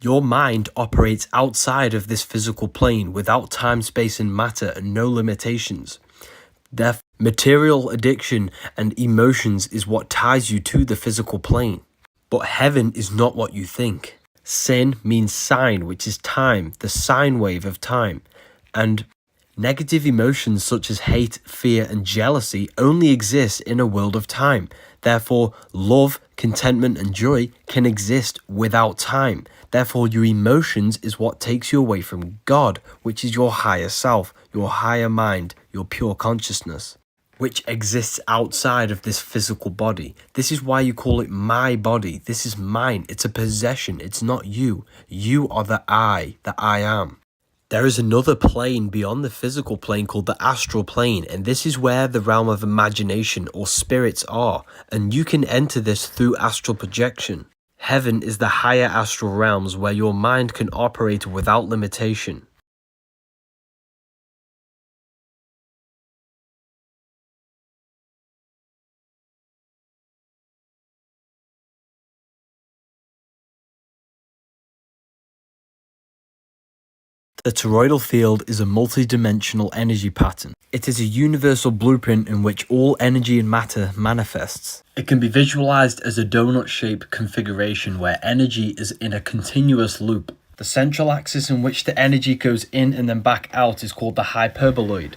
Your mind operates outside of this physical plane without time, space, and matter, and no limitations. Therefore, material addiction and emotions is what ties you to the physical plane. But heaven is not what you think. Sin means sine, which is time, the sine wave of time. And negative emotions such as hate, fear, and jealousy only exist in a world of time. Therefore, love, contentment, and joy can exist without time. Therefore, your emotions is what takes you away from God, which is your higher self, your higher mind, your pure consciousness, which exists outside of this physical body. This is why you call it my body. This is mine. It's a possession. It's not you. You are the I am. There is another plane beyond the physical plane called the astral plane, and this is where the realm of imagination or spirits are, and you can enter this through astral projection. Heaven is the higher astral realms where your mind can operate without limitation. The toroidal field is a multi-dimensional energy pattern. It is a universal blueprint in which all energy and matter manifests. It can be visualized as a donut-shaped configuration where energy is in a continuous loop. The central axis in which the energy goes in and then back out is called the hyperboloid.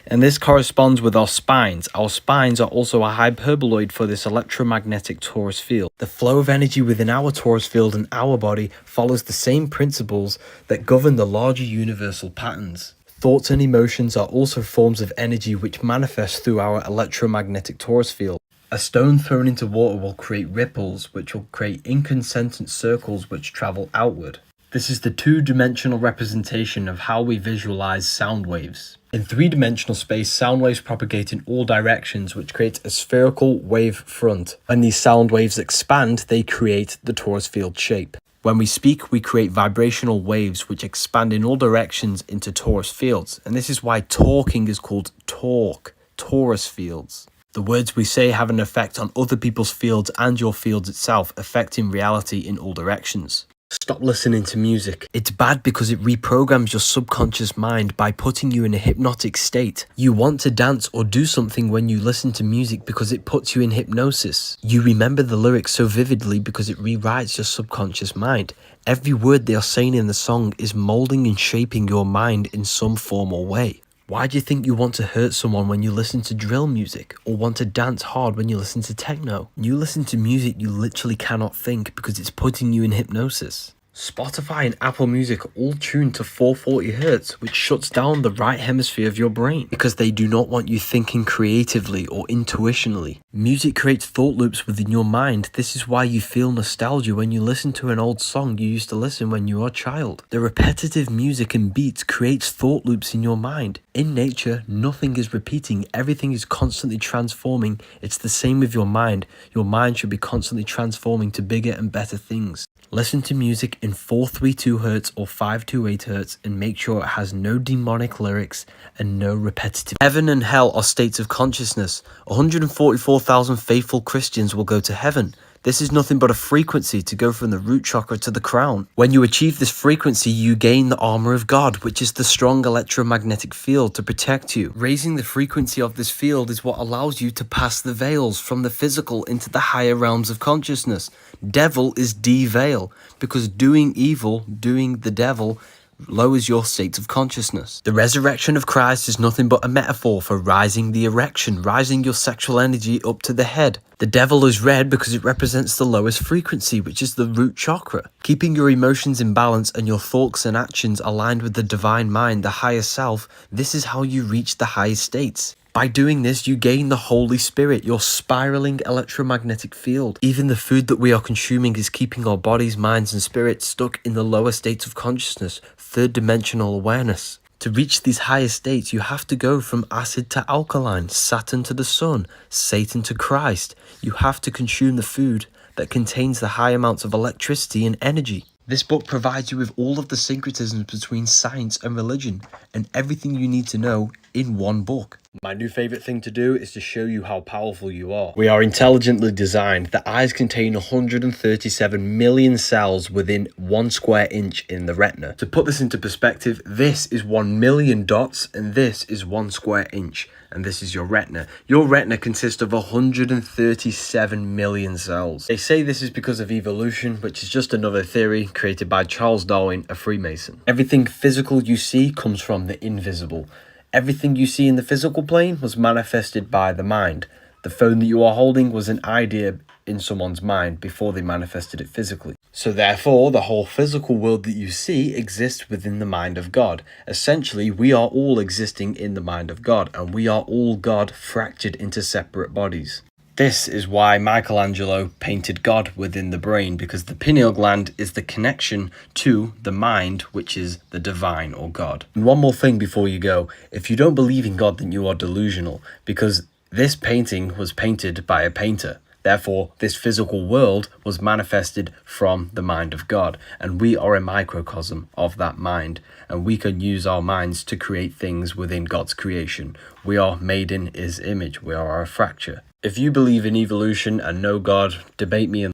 And this corresponds with our spines. Our spines are also a hyperboloid for this electromagnetic torus field. The flow of energy within our torus field and our body follows the same principles that govern the larger universal patterns. Thoughts and emotions are also forms of energy which manifest through our electromagnetic torus field. A stone thrown into water will create ripples, which will create incandescent circles which travel outward. This is the two-dimensional representation of how we visualize sound waves. In three-dimensional space, sound waves propagate in all directions, which creates a spherical wave front. When these sound waves expand, they create the torus field shape. When we speak, we create vibrational waves which expand in all directions into torus fields. And this is why talking is called torque, torus fields. The words we say have an effect on other people's fields and your fields itself, affecting reality in all directions. Stop listening to music. It's bad because it reprograms your subconscious mind by putting you in a hypnotic state. You want to dance or do something when you listen to music because it puts you in hypnosis. You remember the lyrics so vividly because it rewrites your subconscious mind. Every word they are saying in the song is molding and shaping your mind in some form or way. Why do you think you want to hurt someone when you listen to drill music, or want to dance hard when you listen to techno? When you listen to music, you literally cannot think because it's putting you in hypnosis. Spotify and Apple Music are all tuned to 440 Hz, which shuts down the right hemisphere of your brain because they do not want you thinking creatively or intuitionally. Music creates thought loops within your mind. This is why you feel nostalgia when you listen to an old song you used to listen when you were a child. The repetitive music and beats creates thought loops in your mind. In nature, nothing is repeating. Everything is constantly transforming. It's the same with your mind. Your mind should be constantly transforming to bigger and better things. Listen to music in 432 Hz or 528 Hz and make sure it has no demonic lyrics and no repetitive. Heaven and hell are states of consciousness. 144,000 faithful Christians will go to heaven. This is nothing but a frequency to go from the root chakra to the crown. When you achieve this frequency, you gain the armor of God, which is the strong electromagnetic field to protect you. Raising the frequency of this field is what allows you to pass the veils from the physical into the higher realms of consciousness. Devil is de-veil, because doing evil, doing the devil, lowers your state of consciousness. The resurrection of Christ is nothing but a metaphor for rising the erection, rising your sexual energy up to the head. The devil is red because it represents the lowest frequency, which is the root chakra. Keeping your emotions in balance and your thoughts and actions aligned with the divine mind, the higher self, this is how you reach the highest states. By doing this, you gain the Holy Spirit, your spiraling electromagnetic field. Even the food that we are consuming is keeping our bodies, minds, and spirits stuck in the lower states of consciousness, third dimensional awareness. To reach these higher states, you have to go from acid to alkaline, Saturn to the sun, Satan to Christ. You have to consume the food that contains the high amounts of electricity and energy. This book provides you with all of the syncretisms between science and religion, and everything you need to know in one book. My new favorite thing to do is to show you how powerful you are. We are intelligently designed. The eyes contain 137 million cells within 1 square inch in the retina. To put this into perspective, this is 1 million dots and this is 1 square inch. And this is your retina. Your retina consists of 137 million cells. They say this is because of evolution, which is just another theory created by Charles Darwin, a Freemason. Everything physical you see comes from the invisible. Everything you see in the physical plane was manifested by the mind. The phone that you are holding was an idea in someone's mind before they manifested it physically. So therefore, the whole physical world that you see exists within the mind of God. Essentially, we are all existing in the mind of God, and we are all God fractured into separate bodies. This is why Michelangelo painted God within the brain, because the pineal gland is the connection to the mind, which is the divine or God. And one more thing before you go. If you don't believe in God, then you are delusional, because this painting was painted by a painter. Therefore, this physical world was manifested from the mind of God, and we are a microcosm of that mind, and we can use our minds to create things within God's creation. We are made in His image. We are a fracture. If you believe in evolution and know God, debate me.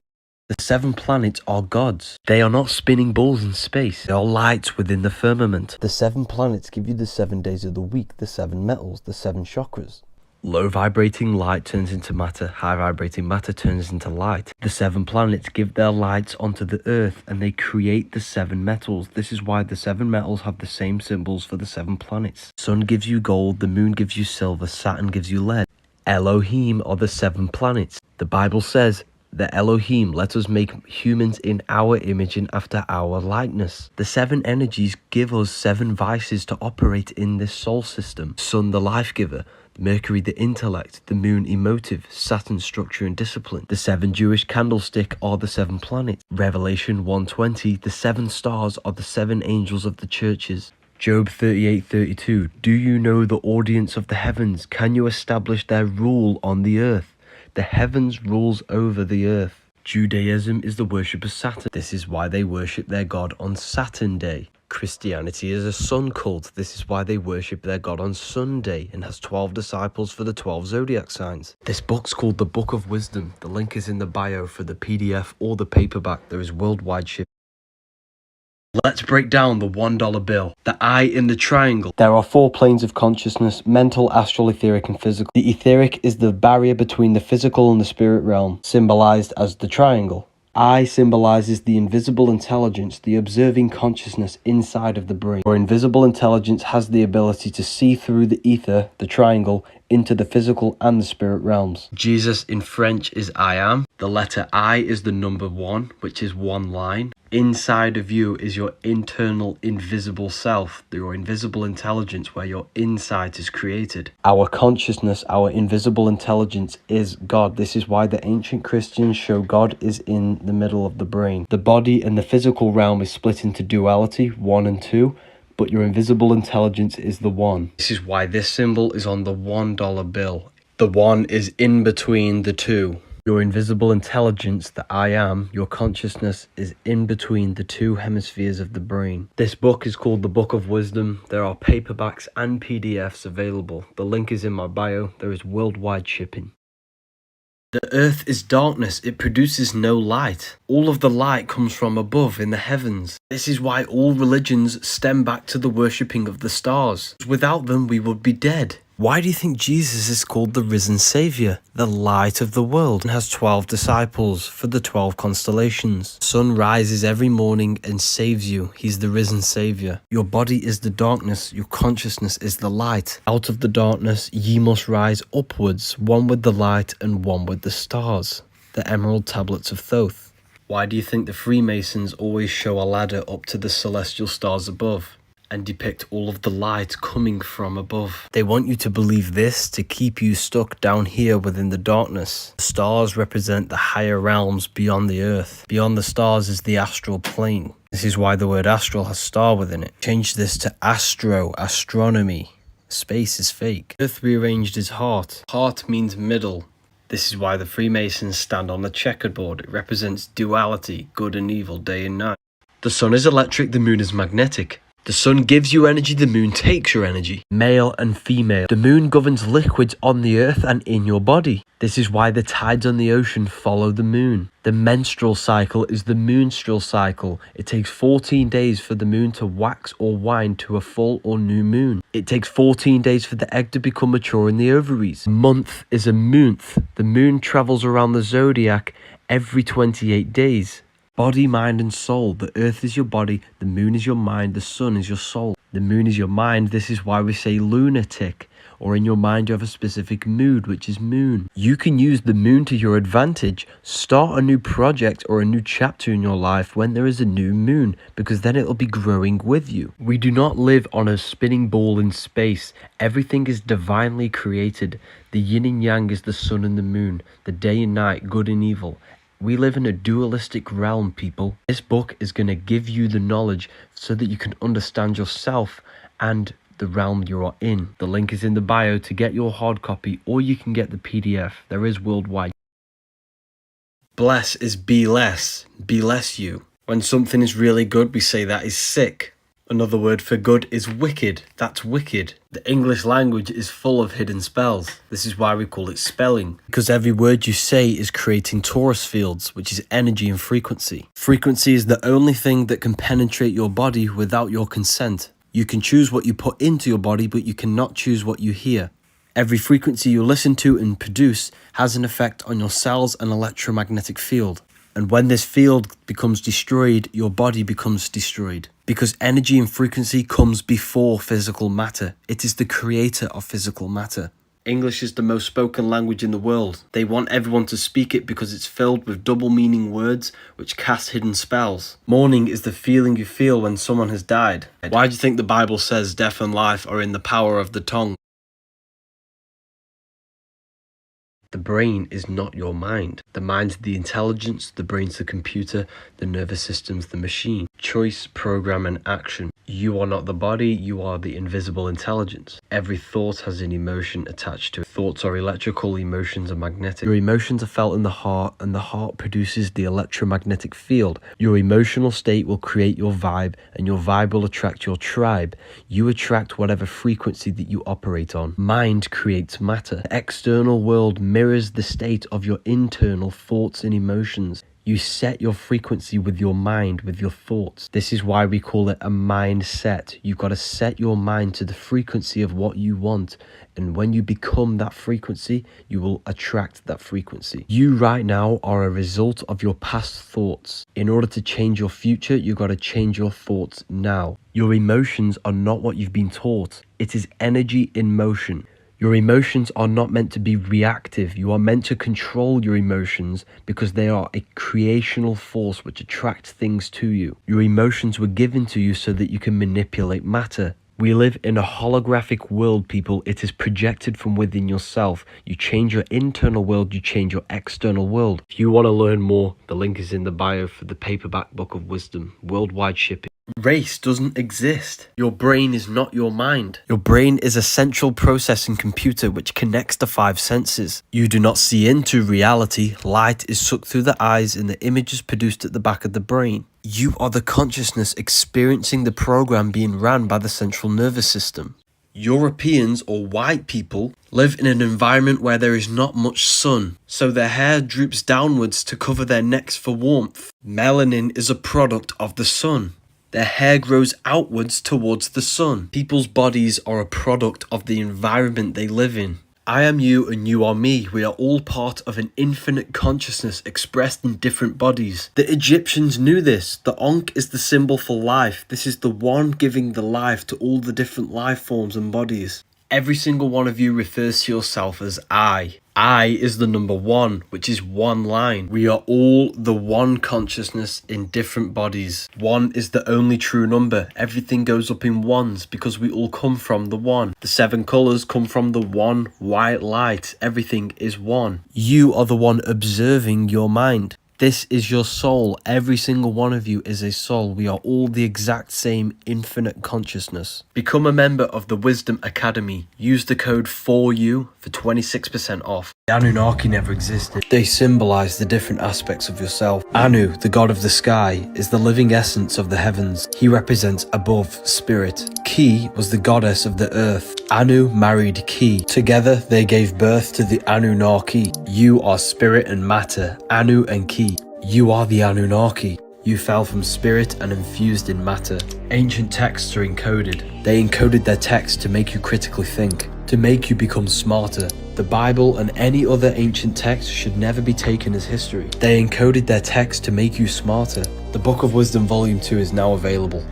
The 7 planets are gods. They are not spinning balls in space. They are lights within the firmament. The 7 planets give you the 7 days of the week, the 7 metals, the 7 chakras. Low vibrating light turns into matter, high vibrating matter turns into light. The 7 planets give their lights onto the earth and they create the 7 metals. This is why the 7 metals have the same symbols for the 7 planets. Sun gives you gold, the moon gives you silver, Saturn gives you lead. Elohim are the 7 planets. The Bible says that Elohim, let us make humans in our image and after our likeness. The 7 energies give us 7 vices to operate in this soul system. Sun, the life giver. Mercury, the intellect. The moon, emotive. Saturn, structure and discipline. The 7 Jewish candlestick are the 7 planets. Revelation 1:20, the 7 stars are the 7 angels of the churches. Job 38:32, do you know the audience of the heavens? Can you establish their rule on the earth? The heavens rules over the earth. Judaism is the worship of Saturn. This is why they worship their god on Saturn Day. Christianity is a sun cult. This is why they worship their god on Sunday and has 12 disciples for the 12 zodiac signs. This book's called The Book of Wisdom. The link is in the bio for the PDF or the paperback. There is worldwide shipping. Let's break down the $1 bill. The eye in the triangle. There are 4 planes of consciousness: mental, astral, etheric, and physical. The etheric is the barrier between the physical and the spirit realm, symbolized as the triangle. I symbolizes the invisible intelligence, the observing consciousness inside of the brain. Your invisible intelligence has the ability to see through the ether, the triangle, into the physical and the spirit realms. Jesus in French is I am. The letter I is the number 1, which is 1 line. Inside of you is your internal invisible self, your invisible intelligence where your insight is created. Our consciousness, our invisible intelligence is God. This is why the ancient Christians show God is in the middle of the brain. The body and the physical realm is split into duality, 1 and 2, but your invisible intelligence is the 1. This is why this symbol is on the $1 bill. The 1 is in between the 2. Your invisible intelligence, the I am, your consciousness, is in between the 2 hemispheres of the brain. This book is called the Book of Wisdom. There are paperbacks and PDFs available. The link is in my bio. There is worldwide shipping. The earth is darkness. It produces no light. All of the light comes from above in the heavens. This is why all religions stem back to the worshipping of the stars. Without them, we would be dead. Why do you think Jesus is called the risen Saviour, the light of the world, and has 12 disciples for the 12 constellations? The sun rises every morning and saves you. He's the risen Saviour. Your body is the darkness, your consciousness is the light. Out of the darkness ye must rise upwards, one with the light and one with the stars. The emerald tablets of Thoth. Why do you think the Freemasons always show a ladder up to the celestial stars above and depict all of the light coming from above? They want you to believe this to keep you stuck down here within the darkness. The stars represent the higher realms beyond the earth. Beyond the stars is the astral plane. This is why the word astral has star within it. Change this to astro, astronomy. Space is fake. Earth rearranged is heart. Heart means middle. This is why the Freemasons stand on the checkerboard. It represents duality, good and evil, day and night. The sun is electric, the moon is magnetic. The sun gives you energy, the moon takes your energy. Male and female. The moon governs liquids on the earth and in your body. This is why the tides on the ocean follow the moon. The menstrual cycle is the moonstral cycle. It takes 14 days for the moon to wax or wane to a full or new moon. It takes 14 days for the egg to become mature in the ovaries. Month is a month. The moon travels around the zodiac every 28 days. Body, mind and soul. The earth is your body, the moon is your mind, the sun is your soul. The moon is your mind. This is why we say lunatic, or in your mind you have a specific mood, which is moon. You can use the moon to your advantage. Start a new project or a new chapter in your life when there is a new moon, because then it'll be growing with you. We do not live on a spinning ball in space. Everything is divinely created. The yin and yang is the sun and the moon, the day and night, good and evil. We live in a dualistic realm, people. This book is going to give you the knowledge so that you can understand yourself and the realm you are in. The link is in the bio to get your hard copy, or you can get the PDF. There is worldwide. Bless is be less. Be less you. When something is really good, we say that is sick. Another word for good is wicked. That's wicked. The English language is full of hidden spells. This is why we call it spelling. Because every word you say is creating torus fields, which is energy and frequency. Frequency is the only thing that can penetrate your body without your consent. You can choose what you put into your body, but you cannot choose what you hear. Every frequency you listen to and produce has an effect on your cells and electromagnetic field. And when this field becomes destroyed, your body becomes destroyed. Because energy and frequency comes before physical matter. It is the creator of physical matter. English is the most spoken language in the world. They want everyone to speak it because it's filled with double meaning words which cast hidden spells. Mourning is the feeling you feel when someone has died. Why do you think the Bible says death and life are in the power of the tongue? The brain is not your mind. The mind's the intelligence, the brain's the computer, the nervous system's the machine. Choice, program and action. You are not the body, you are the invisible intelligence. Every thought has an emotion attached to it. Thoughts are electrical, emotions are magnetic. Your emotions are felt in the heart, and the heart produces the electromagnetic field. Your emotional state will create your vibe, and your vibe will attract your tribe. You attract whatever frequency that you operate on. Mind creates matter. The external world mirrors the state of your internal thoughts and emotions. You set your frequency with your mind, with your thoughts. This is why we call it a mindset. You've got to set your mind to the frequency of what you want. And when you become that frequency, you will attract that frequency. You right now are a result of your past thoughts. In order to change your future, you've got to change your thoughts now. Your emotions are not what you've been taught. It is energy in motion. Your emotions are not meant to be reactive. You are meant to control your emotions because they are a creational force which attracts things to you. Your emotions were given to you so that you can manipulate matter. We live in a holographic world, people. It is projected from within yourself. You change your internal world, you change your external world. If you want to learn more, the link is in the bio for the paperback book of wisdom, worldwide shipping. Race doesn't exist. Your brain is not your mind. Your brain is a central processing computer which connects the five senses. You do not see into reality. Light is sucked through the eyes and the image is produced at the back of the brain. You are the consciousness experiencing the program being ran by the central nervous system. Europeans or white people live in an environment where there is not much sun, so their hair droops downwards to cover their necks for warmth. Melanin is a product of the sun. Their hair grows outwards towards the sun. People's bodies are a product of the environment they live in. I am you and you are me. We are all part of an infinite consciousness expressed in different bodies. The Egyptians knew this. The Ankh is the symbol for life. This is the one giving the life to all the different life forms and bodies. Every single one of you refers to yourself as I. I is the number one, which is one line. We are all the one consciousness in different bodies. One is the only true number. Everything goes up in ones because we all come from the one. The 7 colors come from the one white light. Everything is one. You are the one observing your mind. This is your soul. Every single one of you is a soul. We are all the exact same infinite consciousness. Become a member of the Wisdom Academy. Use the code 4U for 26% off. The Anunnaki never existed. They symbolize the different aspects of yourself. Anu, the god of the sky, is the living essence of the heavens. He represents above, spirit. Ki was the goddess of the earth. Anu married Ki. Together they gave birth to the Anunnaki. You are spirit and matter. Anu and Ki. You are the Anunnaki. You fell from spirit and infused in matter. Ancient texts are encoded. They encoded their text to make you critically think, to make you become smarter. The Bible and any other ancient text should never be taken as history. They encoded their text to make you smarter. The Book of Wisdom Volume 2 is now available.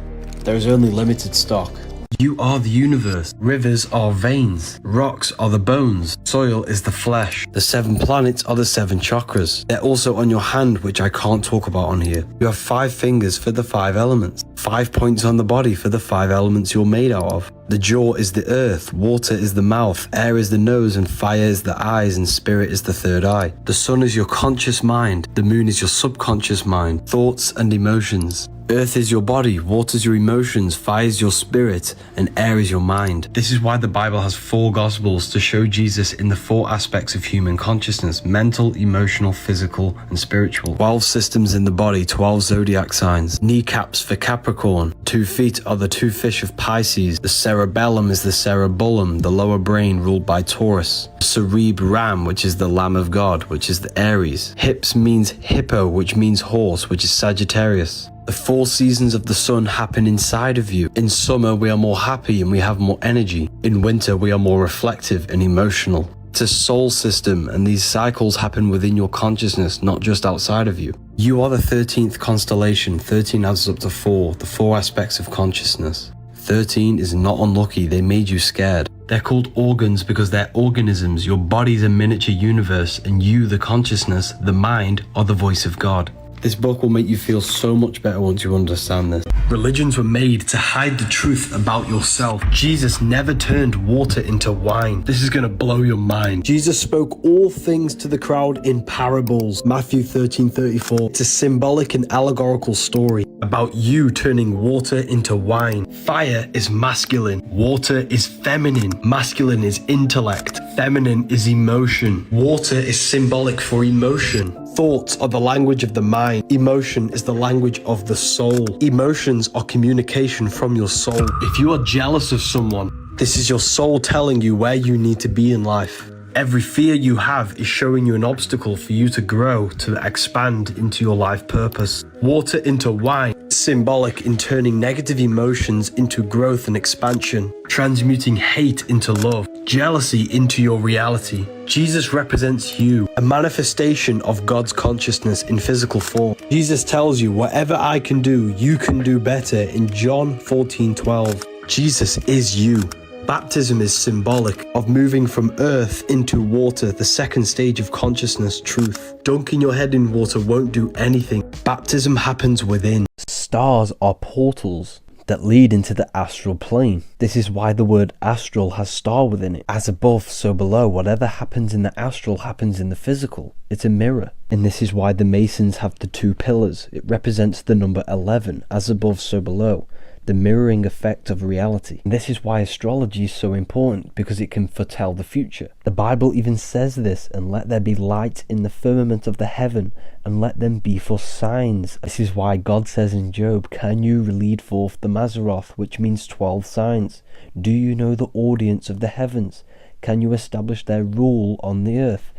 There is only limited stock. You are the universe. Rivers are veins. Rocks are the bones. Soil is the flesh. The 7 planets are the 7 chakras. They're also on your hand, which I can't talk about on here. You have 5 fingers for the 5 elements. 5 points on the body for the 5 elements you're made out of. The jaw is the earth, water is the mouth, air is the nose, and fire is the eyes, and spirit is the third eye. The sun is your conscious mind. The moon is your subconscious mind, thoughts and emotions. Earth is your body, water is your emotions, fire is your spirit, and air is your mind. This is why the Bible has 4 Gospels to show Jesus in the 4 aspects of human consciousness: mental, emotional, physical, and spiritual. 12 systems in the body, 12 zodiac signs. Kneecaps for Capricorn. 2 feet are the 2 fish of Pisces. The cerebellum is the cerebellum, the lower brain ruled by Taurus. Cerebram, which is the Lamb of God, which is the Aries. Hips means hippo, which means horse, which is Sagittarius. The 4 seasons of the sun happen inside of you. In summer, we are more happy and we have more energy. In winter, we are more reflective and emotional. It's a soul system, and these cycles happen within your consciousness, not just outside of you. You are the 13th constellation. 13 adds up to 4, the 4 aspects of consciousness. 13 is not unlucky. They made you scared. They're called organs because they're organisms. Your body's a miniature universe, and you, the consciousness, the mind, are the voice of God. This book will make you feel so much better once you understand this. Religions were made to hide the truth about yourself. Jesus never turned water into wine. This is going to blow your mind. Jesus spoke all things to the crowd in parables. Matthew 13:34. It's a symbolic and allegorical story about you turning water into wine. Fire is masculine. Water is feminine. Masculine is intellect. Feminine is emotion. Water is symbolic for emotion. Thoughts are the language of the mind. Emotion is the language of the soul. Emotions are communication from your soul. If you are jealous of someone, this is your soul telling you where you need to be in life. Every fear you have is showing you an obstacle for you to grow, to expand into your life purpose. Water into wine, symbolic in turning negative emotions into growth and expansion, transmuting hate into love, jealousy into your reality. Jesus represents you, a manifestation of God's consciousness in physical form. Jesus tells you, whatever I can do, you can do better in John 14:12. Jesus is you. Baptism is symbolic of moving from earth into water, the second stage of consciousness, truth. Dunking your head in water won't do anything. Baptism happens within. Stars are portals that lead into the astral plane. This is why the word astral has star within it. As above, so below. Whatever happens in the astral happens in the physical. It's a mirror. And this is why the Masons have the 2 pillars. It represents the number 11, as above, so below. The mirroring effect of reality. And this is why astrology is so important, because it can foretell the future. The Bible even says this, and let there be light in the firmament of the heaven, and let them be for signs. This is why God says in Job, can you lead forth the Mazzaroth, which means 12 signs? Do you know the audience of the heavens? Can you establish their rule on the earth?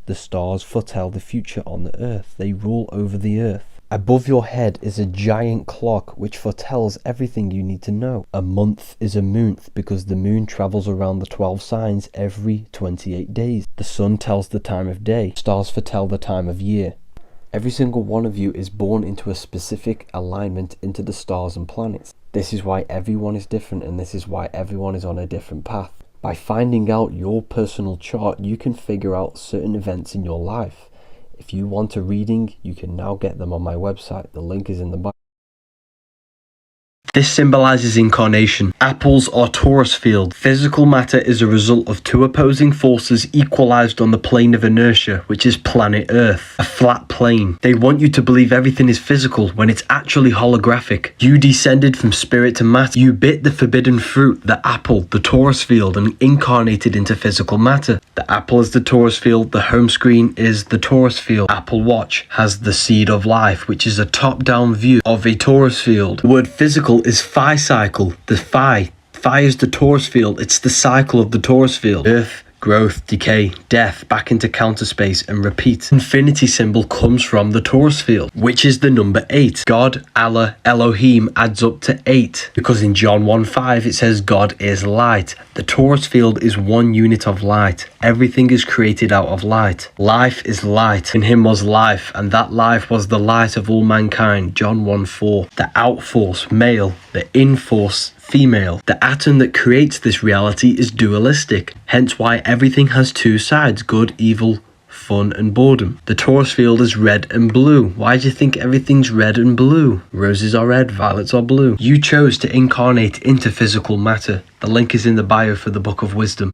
The stars foretell the future on the earth. They rule over the earth. Above your head is a giant clock which foretells everything you need to know. A month is a month because the moon travels around the 12 signs every 28 days. The sun tells the time of day. Stars foretell the time of year. Every single one of you is born into a specific alignment into the stars and planets. This is why everyone is different, and this is why everyone is on a different path. By finding out your personal chart, you can figure out certain events in your life. If you want a reading, you can now get them on my website. The link is in the bio. This symbolizes incarnation. Apples are torus field. Physical matter is a result of 2 opposing forces equalized on the plane of inertia, which is planet Earth, a flat plane. They want you to believe everything is physical when it's actually holographic. You descended from spirit to matter. You bit the forbidden fruit, the apple, the torus field, and incarnated into physical matter. The apple is the torus field, the home screen is the torus field. Apple Watch has the seed of life, which is a top-down view of a torus field. The word physical is phi cycle. The phi is the torus field. It's the cycle of the torus field. Earth, growth, decay, death, back into counter space, and repeat. Infinity symbol comes from the torus field, which is the number 8. God, Allah, Elohim adds up to 8, because in John 1:5 it says God is light. The torus field is 1 unit of light. Everything is created out of light. Life is light. In him was life, and that life was the light of all mankind. John 1:4. The out force, male. The in force, female. The atom that creates this reality is dualistic, hence why everything has 2 sides, good, evil, fun and boredom. The torus field is red and blue. Why do you think everything's red and blue? Roses are red, violets are blue. You chose to incarnate into physical matter. The link is in the bio for the Book of Wisdom.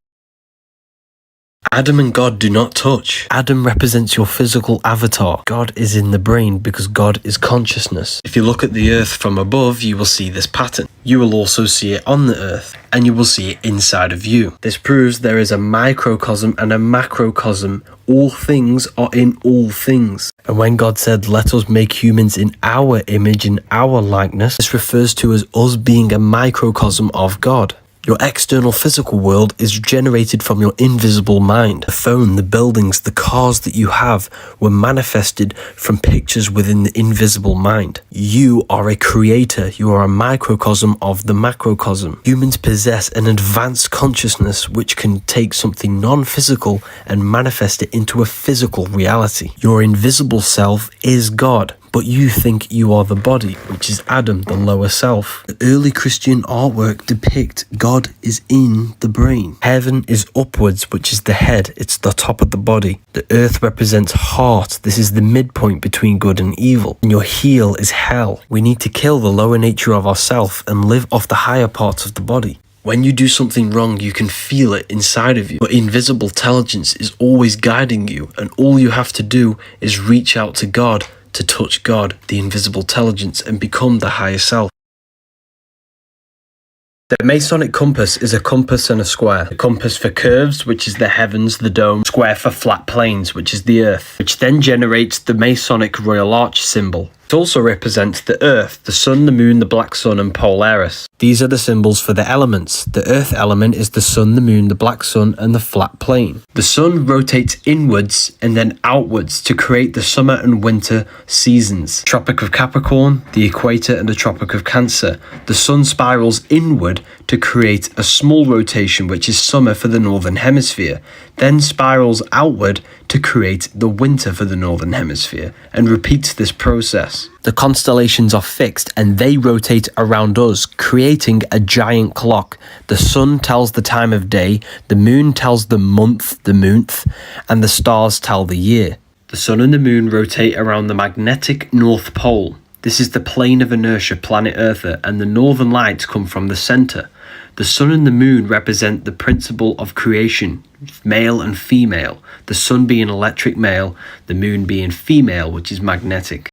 Adam and God do not touch. Adam represents your physical avatar. God is in the brain because God is consciousness. If you look at the earth from above, you will see this pattern. You will also see it on the earth, and you will see it inside of you. This proves there is a microcosm and a macrocosm. All things are in all things. And when God said, let us make humans in our image, in our likeness, this refers to as us being a microcosm of God. Your external physical world is generated from your invisible mind. The phone, the buildings, the cars that you have were manifested from pictures within the invisible mind. You are a creator. You are a microcosm of the macrocosm. Humans possess an advanced consciousness which can take something non-physical and manifest it into a physical reality. Your invisible self is God, but you think you are the body, which is Adam, the lower self. The early Christian artwork depict God is in the brain. Heaven is upwards, which is the head. It's the top of the body. The earth represents heart. This is the midpoint between good and evil. And your heel is hell. We need to kill the lower nature of ourself and live off the higher parts of the body. When you do something wrong, you can feel it inside of you. But invisible intelligence is always guiding you, and all you have to do is reach out to God, to touch God, the invisible intelligence, and become the higher self. The Masonic compass is a compass and a square. The compass for curves, which is the heavens, the dome. Square for flat planes, which is the earth, which then generates the Masonic Royal Arch symbol. It also represents the Earth, the Sun, the Moon, the Black Sun, and Polaris. These are the symbols for the elements. The Earth element is the Sun, the Moon, the Black Sun, and the flat plane. The Sun rotates inwards and then outwards to create the summer and winter seasons. Tropic of Capricorn, the equator, and the Tropic of Cancer. The Sun spirals inward to create a small rotation, which is summer for the Northern Hemisphere, then spirals outward to create the winter for the Northern Hemisphere, and repeats this process. The constellations are fixed and they rotate around us, creating a giant clock. The Sun tells the time of day, the Moon tells the month, and the stars tell the year. The Sun and the Moon rotate around the magnetic North Pole. This is the plane of inertia, planet Earth, and the northern lights come from the center. The Sun and the Moon represent the principle of creation, male and female, the Sun being electric male, the Moon being female, which is magnetic.